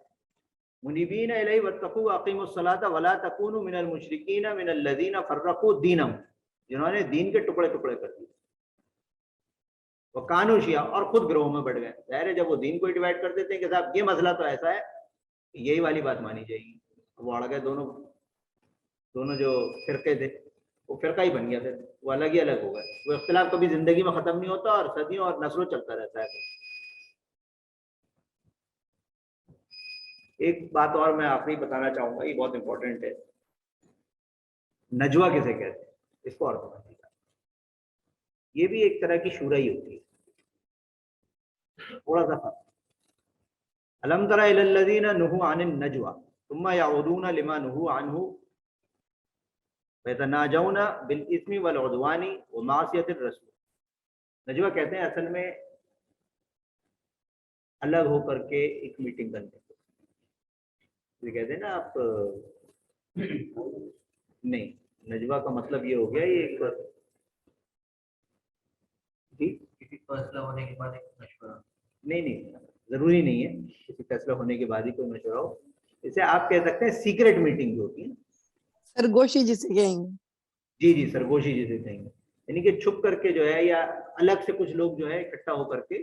منیبین الیہ واتقوا واقیموا الصلاۃ ولا تکونوا من المشرکین من الذین فرقوا دینہم، جنہوں نے دین کے ٹکڑے ٹکڑے کر دیے. وکانوا شیعا، اور خود گروہوں میں بڑھ گئے. ظاہر ہے جب وہ دین کو ڈیوائڈ کر دیتے ہیں کہ صاحب یہ مسئلہ تو ایسا ہے کہ یہی والی بات مانی جائے گی، وہ اڑ گئے دونوں جو فرقے تھے وہ فرقہ ہی بن گیا، پھر وہ الگ ہی الگ ہو گئے. وہ اختلاف کبھی زندگی میں ختم نہیں ہوتا اور صدیوں اور نسلوں چلتا رہتا ہے. ایک بات اور میں آخری بتانا چاہوں گا، یہ بہت امپورٹنٹ ہے. نجوہ کسے کہتے ہیں اس کو اور سمجھیے گا. یہ بھی ایک طرح کی شورا ہی ہوتی ہے، تھوڑا سا فرق. الم تر الی الذین نہوا عن النجوى ثم یعودون لما نہوا عنہ ویتناجون بالاثم والعدوان ومعصیۃ الرسول. نجوہ کہتے ہیں اصل میں الگ ہو کر کے ایک میٹنگ کرنے کو. یہ کہتے ہیں نا آپ نہیں، نجوہ کا مطلب یہ ہو گیا یہ ایک کسی فیصلہ ہونے کے بعد ایک مشورہ. نہیں ضروری نہیں ہے کسی فیصلہ ہونے کے بعد ہی کوئی مشورہ ہو. اسے آپ کہہ سکتے ہیں سیکرٹ میٹنگ جو ہوتی ہے، سرگوشی جسے کہیں گے. جی سرگوشی جسے کہیں گے، یعنی کہ چھپ کر کے جو ہے یا الگ سے کچھ لوگ جو ہے اکٹھا ہو کر کے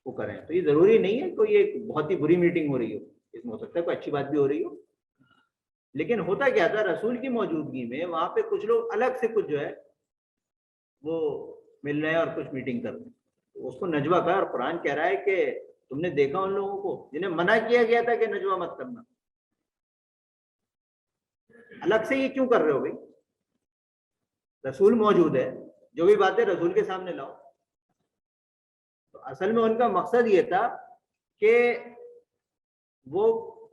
وہ کریں. تو یہ ضروری نہیں ہے کوئی ایک بہت ہی بری میٹنگ ہو رہی ہو، اس میں ہو سکتا ہے کوئی اچھی بات بھی ہو رہی ہو. لیکن ہوتا کیا تھا رسول کی موجودگی میں وہاں پہ کچھ لوگ الگ سے کچھ جو ہے وہ مل رہے ہیں اور کچھ میٹنگ کر رہے ہیں. اس کو نجوہ کہا، اور قرآن کہہ رہا ہے کہ تم نے دیکھا ان لوگوں کو جنہیں منع کیا گیا تھا کہ نجوہ مت کرنا، الگ سے یہ کیوں کر رہے ہو بھائی؟ رسول موجود ہے، جو بھی باتیں رسول کے سامنے لاؤ. تو اصل میں ان کا مقصد یہ تھا کہ وہ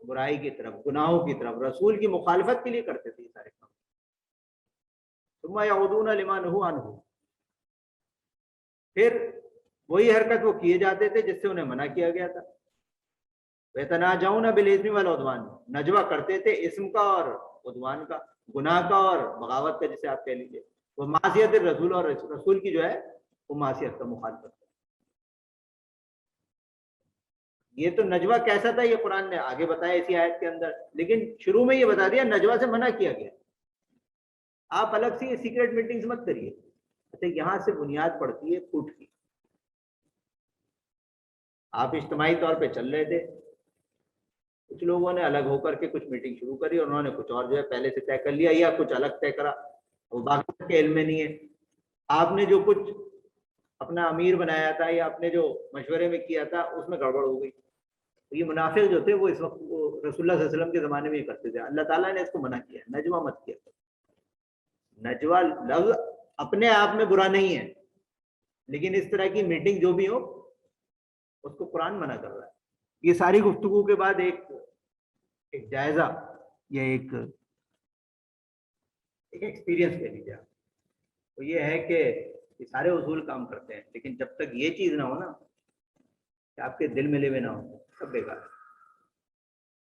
برائی کی طرف، گناہوں کی طرف، رسول کی مخالفت کے لیے کرتے تھے یہ سارے کام. ثم یعودون لما نہوا عنہ، پھر وہی حرکت وہ کیے جاتے تھے جس سے انہیں منع کیا گیا تھا. وَيَتَنَاجَوْنَ بِالْإِثْمِ وَالْعُدْوَانِ، نجوہ کرتے تھے اسم کا اور عدوان کا، گناہ کا اور بغاوت کا جسے آپ کہہ لیجیے. وہ معصیت الرسول، اور رسول کی جو ہے وہ معصیت کا مخالفت. یہ تو نجوہ کیسا تھا یہ قرآن نے آگے بتایا اسی آیت کے اندر، لیکن شروع میں یہ بتا دیا نجوہ سے منع کیا گیا. آپ الگ سے یہ سیکرٹ میٹنگز مت کریے. اچھا یہاں سے بنیاد پڑتی ہے پھوٹ کی. آپ اجتماعی طور پہ چل رہے تھے، کچھ لوگوں نے الگ ہو کر کے کچھ میٹنگ شروع کری اور انہوں نے کچھ اور جو ہے پہلے سے طے کر لیا یا کچھ الگ طے کرا، وہ باقی کے علم میں نہیں ہے۔ آپ نے جو کچھ اپنا امیر بنایا تھا یا اپنے جو مشورے میں کیا تھا اس میں گڑبڑ ہو گئی۔ یہ منافق جو تھے وہ اس وقت رسول اللہ صلی اللہ علیہ وسلم کے زمانے میں یہ کرتے تھے، اللہ تعالیٰ نے اس کو منع کیا، نجوہ مت کیا۔ نجوہ لفظ اپنے آپ میں برا نہیں ہے، لیکن اس طرح کی میٹنگ جو بھی ہو اس کو قرآن منع کر رہا ہے۔ یہ ساری گفتگو کے بعد ایک جائزہ یا ایک ایکسپیرینس لے لیجیے، تو یہ ہے کہ یہ سارے اصول کام کرتے ہیں، لیکن جب تک یہ چیز نہ ہو نا کہ آپ کے دل میں لے ہوئے نہ ہو، سب بیکار ہے۔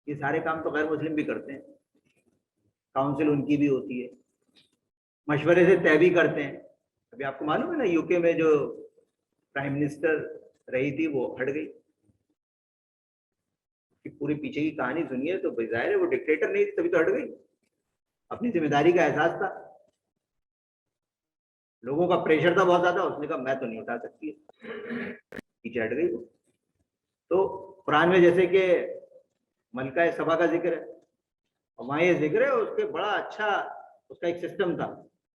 یہ سارے کام تو غیر مسلم بھی کرتے ہیں، کاؤنسل ان کی بھی ہوتی ہے، مشورے سے طے بھی کرتے ہیں۔ ابھی آپ کو معلوم ہے نا یو کے میں جو پرائم منسٹر رہی تھی وہ ہٹ گئی، کہ پوری پیچھے کی کہانی سنیے تو ظاہر ہے وہ ڈکٹیٹر نہیں تھی تبھی تو ہٹ گئی، اپنی ذمہ داری کا احساس تھا، لوگوں کا پریشر تھا بہت زیادہ، اس نے کہا میں تو نہیں اٹھا سکتی، پیچھے ہٹ گئی وہ۔ تو قرآن میں جیسے کہ ملکہ سبا کا ذکر ہے، اور وہاں یہ ذکر ہے، اس کے بڑا اچھا اس کا ایک سسٹم تھا،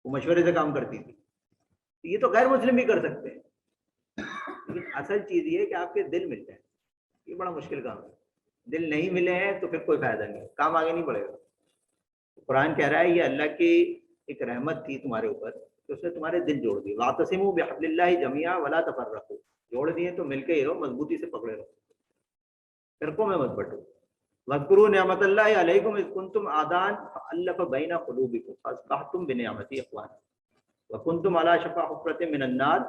وہ مشورے سے کام کرتی تھی۔ یہ تو غیر مسلم بھی کر سکتے ہیں، لیکن اصل چیز یہ ہے کہ آپ کے دل مل جائیں، یہ بڑا مشکل کام ہے۔ دل نہیں ملے ہیں تو پھر کوئی فائدہ نہیں، کام آگے نہیں بڑھے گا۔ قرآن کہہ رہا ہے یہ اللہ کی ایک رحمت تھی تمہارے اوپر کہ اس نے تمہارے دل جوڑ دیے، واعتصموا بحبل اللہ جميعا ولا تفرقوا، جوڑ دیے تو مل کے ہی رہو، مضبوطی سے پکڑے رہو، فرقوں میں مت بٹو۔ واذکروا نعمت اللہ علیکم اذ کنتم اعداء فالف بین قلوبکم فاصبحتم بنعمتہ اخوانا وکنتم علی شفا حفرۃ من النار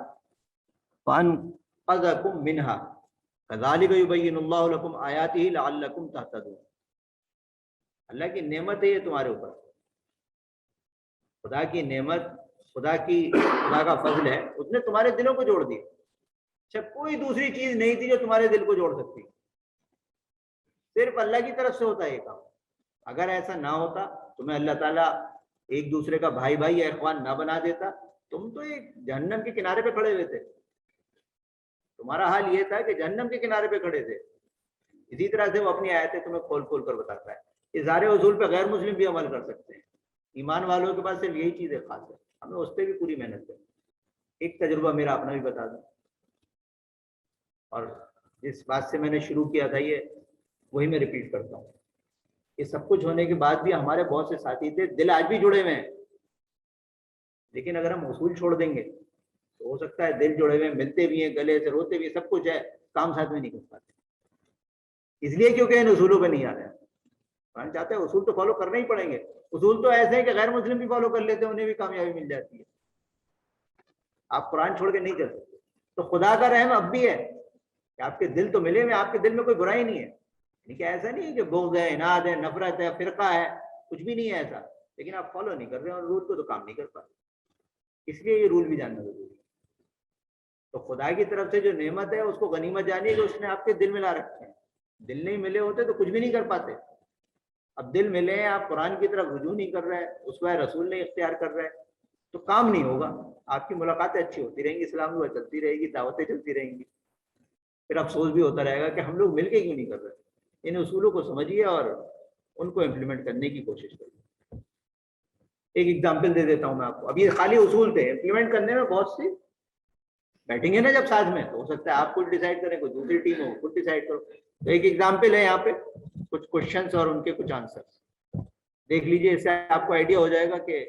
فانقذکم منہا کذالک یبین اللہ لکم آیاتہ لعلکم تہتدون۔ اللہ کی نعمت ہے یہ تمہارے اوپر، خدا کی نعمت، خدا کا فضل ہے، اس نے تمہارے دلوں کو جوڑ دیا۔ اچھا کوئی دوسری چیز نہیں تھی جو تمہارے دل کو جوڑ سکتی، صرف اللہ کی طرف سے ہوتا ہے یہ کام۔ اگر ایسا نہ ہوتا تمہیں اللہ تعالیٰ ایک دوسرے کا بھائی بھائی یا اخوان نہ بنا دیتا، تم تو ایک جہنم کے کنارے پہ کھڑے ہوئے تھے، تمہارا حال یہ تھا کہ جہنم کے کنارے پہ کھڑے تھے۔ اسی طرح سے وہ اپنی آیتیں تمہیں کھول کھول کر بتاتا ہے۔ یہ سارے اصول پہ غیر مسلم بھی عمل کر سکتے ہیں، ایمان والوں کے پاس صرف یہی چیز ہے خاص ہے، ہمیں اس پہ بھی پوری محنت کریں۔ ایک تجربہ میرا اپنا بھی بتا دوں، اور جس بات سے میں نے شروع کیا تھا یہ وہی میں ریپیٹ کرتا ہوں۔ یہ سب کچھ ہونے کے بعد بھی ہمارے بہت سے ساتھی تھے، دل آج بھی جڑے ہوئے ہیں، لیکن اگر ہم اصول چھوڑ دیں گے تو ہو سکتا ہے دل جڑے ہوئے ہیں، ملتے بھی ہیں، گلے سے روتے بھی ہیں، سب کچھ ہے، کام ساتھ میں نہیں کر پاتے، اس لیے کیونکہ ان اصولوں پہ نہیں آ رہے ہیں۔ قرآن چاہتے ہیں اصول تو فالو کرنے ہی پڑیں گے، اصول تو ایسے ہیں کہ غیر مسلم بھی فالو کر لیتے ہیں، انہیں بھی کامیابی مل جاتی ہے، آپ قرآن چھوڑ کے نہیں چل سکتے۔ تو خدا کا رحم اب بھی ہے کہ آپ کے دل تو ملے ہوئے، آپ کے دل میں کوئی برائی نہیں ہے، یعنی کہ ایسا نہیں ہے کہ بغض ہے، اناد ہے، نفرت ہے، فرقہ ہے، کچھ بھی نہیں ہے ایسا، لیکن آپ فالو نہیں کر رہے ہیں اور رول کو تو کام نہیں کر پاتے، اس لیے یہ رول بھی جاننا ضروری ہے۔ تو خدا کی طرف سے جو نعمت ہے اس کو غنیمت جانیے کہ اس نے آپ کے دل میں لا رکھے ہیں، دل نہیں ملے ہوتے تو کچھ بھی نہیں کر پاتے۔ اب دل ملے ہیں، آپ قرآن کی طرف رجوع نہیں کر رہے، اسوہ رسول نہیں اختیار کر رہے، تو کام نہیں ہوگا۔ آپ کی ملاقاتیں اچھی ہوتی رہیں گی، اسلام دعا چلتی رہے گی، دعوتیں چلتی رہیں گی، پھر افسوس بھی ہوتا رہے گا کہ ہم لوگ مل کے کیوں نہیں کر رہے۔ ان اصولوں کو سمجھیے اور ان کو امپلیمنٹ کرنے کی کوشش کریے۔ ایک ایگزامپل دے دیتا ہوں میں آپ کو، اب یہ خالی اصول تھے، امپلیمنٹ کرنے میں بہت سی بیٹھیں گے نا جب ساتھ میں، تو ہو سکتا ہے آپ کچھ ڈیسائیڈ کریں، کوئی دوسری ٹیم ہو کچھ ڈیسائیڈ کرو۔ تو ایک ایگزامپل ہے یہاں پہ، کچھ کوشچنس اور ان کے کچھ آنسر دیکھ لیجئے، اس سے آپ کو آئیڈیا ہو جائے گا کہ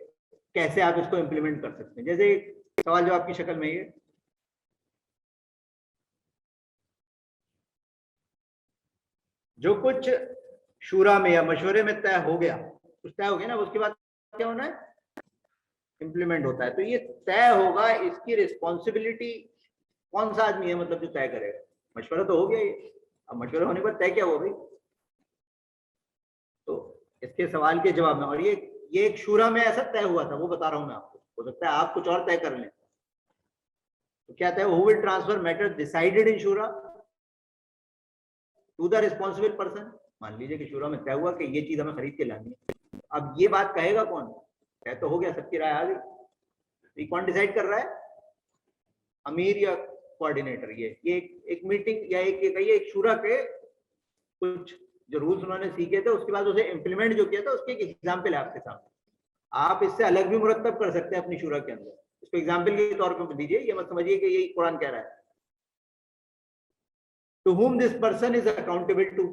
کیسے آپ اس کو امپلیمنٹ کر سکتے ہیں۔ جیسے ایک سوال جواب کی شکل میں، یہ جو کچھ شورا میں یا مشورے میں طے ہو گیا، کچھ طے ہو گیا نا، اس کے بعد کیا ہونا ہے؟ امپلیمنٹ ہوتا ہے۔ تو یہ طے ہوگا، اس کی ریسپانسبلٹی کون سا آدمی ہے، مطلب جو طے کرے گا؟ مشورہ تو ہو گیا یہ، اب مشورہ ہونے کے بعد طے کیا ہو گئی؟ تو اس کے سوال کے جواب میں، اور یہ ایک شورا میں ایسا طے ہوا تھا، وہ بتا رہا ہوں میں آپ کو، ہو سکتا ہے آپ کچھ اور طے کر لیں۔ تو کیا طے؟ who will transfer matter decided in shura to the responsible person۔ مان لیجئے کہ شورا میں طے ہوا کہ یہ چیز ہمیں خرید کے لانی ہے، اب یہ بات کہے گا کون؟ طے تو ہو گیا، سب کی رائے آ گئی، یہ کون ڈیسائیڈ کر رہا ہے؟ امیر یا کوآرڈینیٹر؟ یہ ایک میٹنگ یا ایک شورا کے کچھ جو رولس انہوں نے سیکھے تھے اس کے بعد اسے امپلیمنٹ جو کیا تھا اس کی ایک ایگزامپل ہے آپ کے سامنے. آپ اس سے الگ بھی مرتب کر سکتے ہیں اپنی شورا کے اندر. اس کو ایگزامپل کے طور پہ دیجیے, یہ مت سمجھیے کہ یہی قرآن کہہ رہا ہے. To whom this person is accountable to.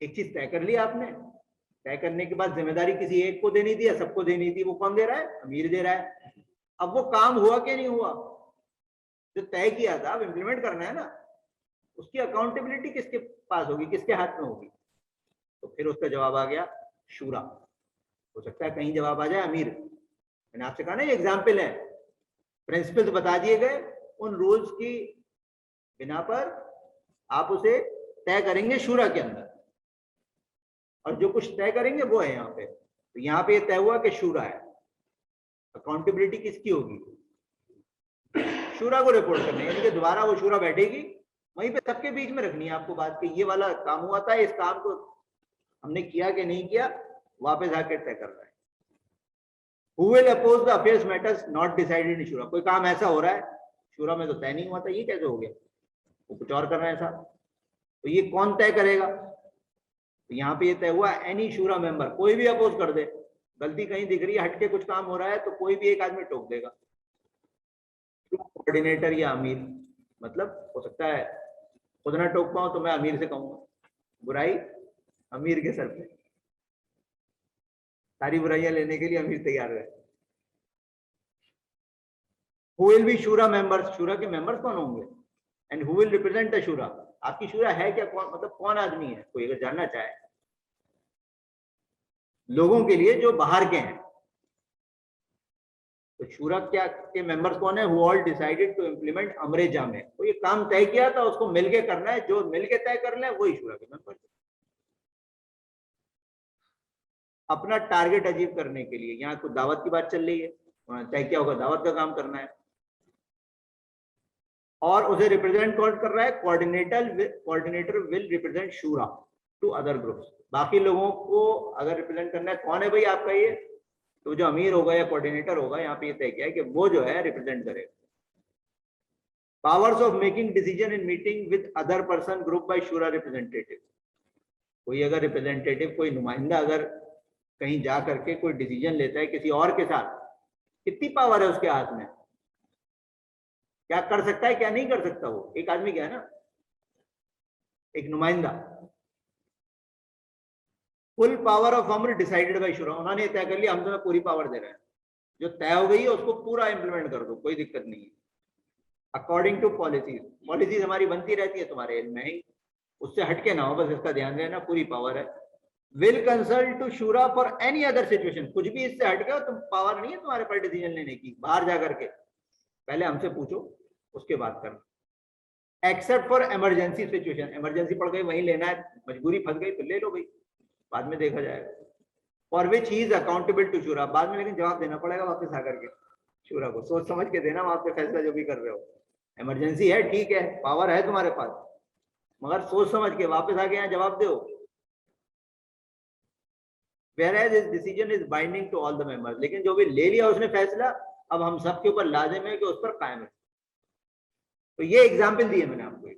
ایک چیز طے کر لی آپ نے, طے کرنے کے بعد ذمہ داری کسی ایک کو دینی تھی یا سب کو دینی تھی, وہ کون دے رہا ہے؟ امیر دے رہا ہے. اب وہ کام ہوا کہ نہیں ہوا, جو طے کیا تھا اب امپلیمنٹ کرنا ہے نا, اس کی اکاؤنٹیبلٹی کس کے پاس ہوگی, کس کے ہاتھ میں ہوگی؟ تو پھر اس کا جواب آ گیا شورا. ہو سکتا ہے کہیں جواب آ جائے امیر. میں نے آپ سے کہا نا یہ ایگزامپل ہے, پرنسپلز بتا دیے گئے, ان رولز کی بنا پر آپ اسے طے کریں گے شورا کے اندر, اور جو کچھ طے کریں گے وہ ہے یہاں پہ. تو یہاں پہ یہ طے ہوا کہ شورا ہے. اکاؤنٹیبلٹی کس کی ہوگی؟ شورا کو رپورٹ کرنا ہے, یعنی کہ دوبارہ وہ شورا بیٹھے گی, وہیں پہ سب کے بیچ میں رکھنی ہے آپ کو بات کہ یہ والا کام ہوا تھا, اس کام کو ہم نے کیا کہ نہیں کیا, واپس آ کے طے کر رہا ہے. Who will oppose the affairs matters not decided in shura. کوئی کام ایسا ہو رہا ہے شورا میں تو طے نہیں ہوا تھا, یہ کیسے ہو گیا, وہ کچھ اور کر رہے ہیں صاحب, تو یہ کون طے کرے گا؟ تو یہاں پہ یہ طے ہوا اینی شورا ممبر, کوئی بھی اپوز کر دے, غلطی کہیں دکھ رہی ہے, ہٹ کے کچھ کام ہو رہا ہے تو کوئی بھی ایک آدمی ٹوک دے گا. کوآرڈینیٹر یا امیر, مطلب ہو سکتا ہے خود نہ ٹوک پاؤں تو میں امیر سے کہوں گا, برائی امیر کے سر پہ, ساری برائیاں لینے کے لیے امیر تیار ہے. Who will be shura members, شورا کے ممبرز کون ہوں گے؟ And who will represent the shura. آپ کی شورا ہے کیا, مطلب کون آدمی ہے, کوئی اگر جاننا چاہے لوگوں کے لیے جو باہر کے ہیں, تو شورا کیا کے ممبرز کون ہیں؟ Who all decided to implement امر جامع. کوئی یہ کام طے کیا تھا اس کو مل کے کرنا ہے, جو مل کے طے کر لیں وہی شورا کے ممبر. اپنا ٹارگیٹ اچیو کرنے کے لیے, یہاں کوئی دعوت کی بات چل رہی ہے, طے کیا ہوگا دعوت کا کام کرنا ہے, اور اسے ریپرزینٹ کون کر رہا ہے؟ کوآرڈینیٹر ول ریپرزینٹ شورا ٹو ادر گروپس. باقی لوگوں کو اگر ریپرزینٹ کرنا ہے, کون ہے بھائی آپ کا یہ, تو جو امیر ہوگا یا کوآرڈینیٹر ہوگا, یہاں پہ یہ طے کیا ہے کہ وہ جو ہے ریپرزینٹ کرے. Powers of making decision in meeting with other person group by شورا ریپرزینٹیٹو. کوئی اگر ریپرزینٹیٹو, کوئی نمائندہ اگر کہیں جا کر کے کوئی ڈیسیژن لیتا ہے کسی اور کے ساتھ, کتنی پاور ہے اس کے ہاتھ میں, کیا کر سکتا ہے کیا نہیں کر سکتا, وہ ایک آدمی کیا ہے نا, ایک نمائندہ. فل پاور آف امر ڈیسائیڈڈ بائی شورا. انہوں نے طے کر لیا ہم تمہیں پوری پاور دے رہے ہیں, جو طے ہو گئی ہے اس کو پورا امپلیمنٹ کر دو, کوئی دقت نہیں ہے. اکارڈنگ ٹو پالیسیز, پالیسیز ہماری بنتی رہتی ہے تمہارے علم میں ہی, اس سے ہٹ کے نہ ہو, بس اس کا دھیان دینا, پوری پاور ہے. ول کنسلٹ ٹو شورا فار اینی ادر سچویشن. کچھ بھی اس سے ہٹ گیا تم پاور نہیں ہے تمہارے پر ڈیسیژن لینے کی, باہر جا کر کے پہلے ہم سے پوچھو اس کے بعد کرنا. Except for emergency situation, emergency پڑ گئی وہیں لینا ہے, مجبوری پھنس گئی تو لے لو بھائی, بعد میں دیکھا جائے گا. For which he is accountable to شورا. بعد میں لیکن جواب دینا پڑے گا واپس آ کر کے شورا کو, سوچ سمجھ کے دینا وہاں پہ فیصلہ جو بھی کر رہے ہو. ایمرجنسی ہے ٹھیک ہے, پاور ہے تمہارے پاس, مگر سوچ سمجھ کے واپس آ کے یہاں جواب دو. whereas his decision is binding to all the members. لیکن جو بھی لے لیا اس نے فیصلہ, اب ہم سب کے اوپر لازم ہے کہ اس پر قائم ہے. تو یہ ایگزامپل دی ہے میں نے آپ کو.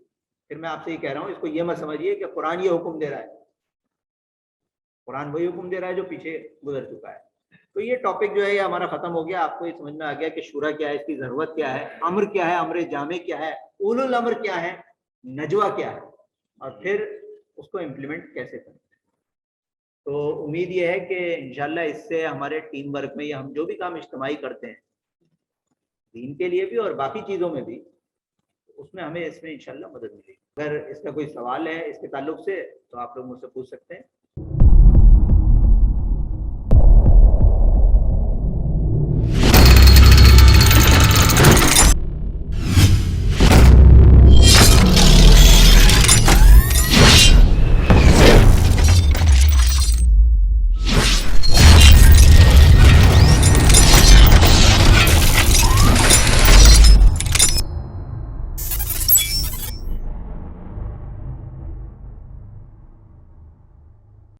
پھر میں آپ سے یہ کہہ رہا ہوں, اس کو یہ مت سمجھیے کہ قرآن یہ حکم دے رہا ہے, قرآن وہی حکم دے رہا ہے جو پیچھے گزر چکا ہے. تو یہ ٹاپک جو ہے یہ ہمارا ختم ہو گیا. آپ کو یہ سمجھ میں آ گیا کہ شورا کیا ہے, اس کی ضرورت کیا ہے, امر کیا ہے, امر جامع کیا ہے, اولو الامر کیا ہے, نجوا کیا ہے, اور پھر اس کو امپلیمنٹ کیسے کریں. تو امید یہ ہے کہ انشاءاللہ اس سے ہمارے ٹیم ورک میں یا ہم جو بھی کام اجتماعی کرتے ہیں دین کے لیے بھی اور باقی چیزوں میں بھی, اس میں ہمیں اس میں انشاءاللہ مدد ملے گی. اگر اس کا کوئی سوال ہے اس کے تعلق سے تو آپ لوگ مجھ سے پوچھ سکتے ہیں.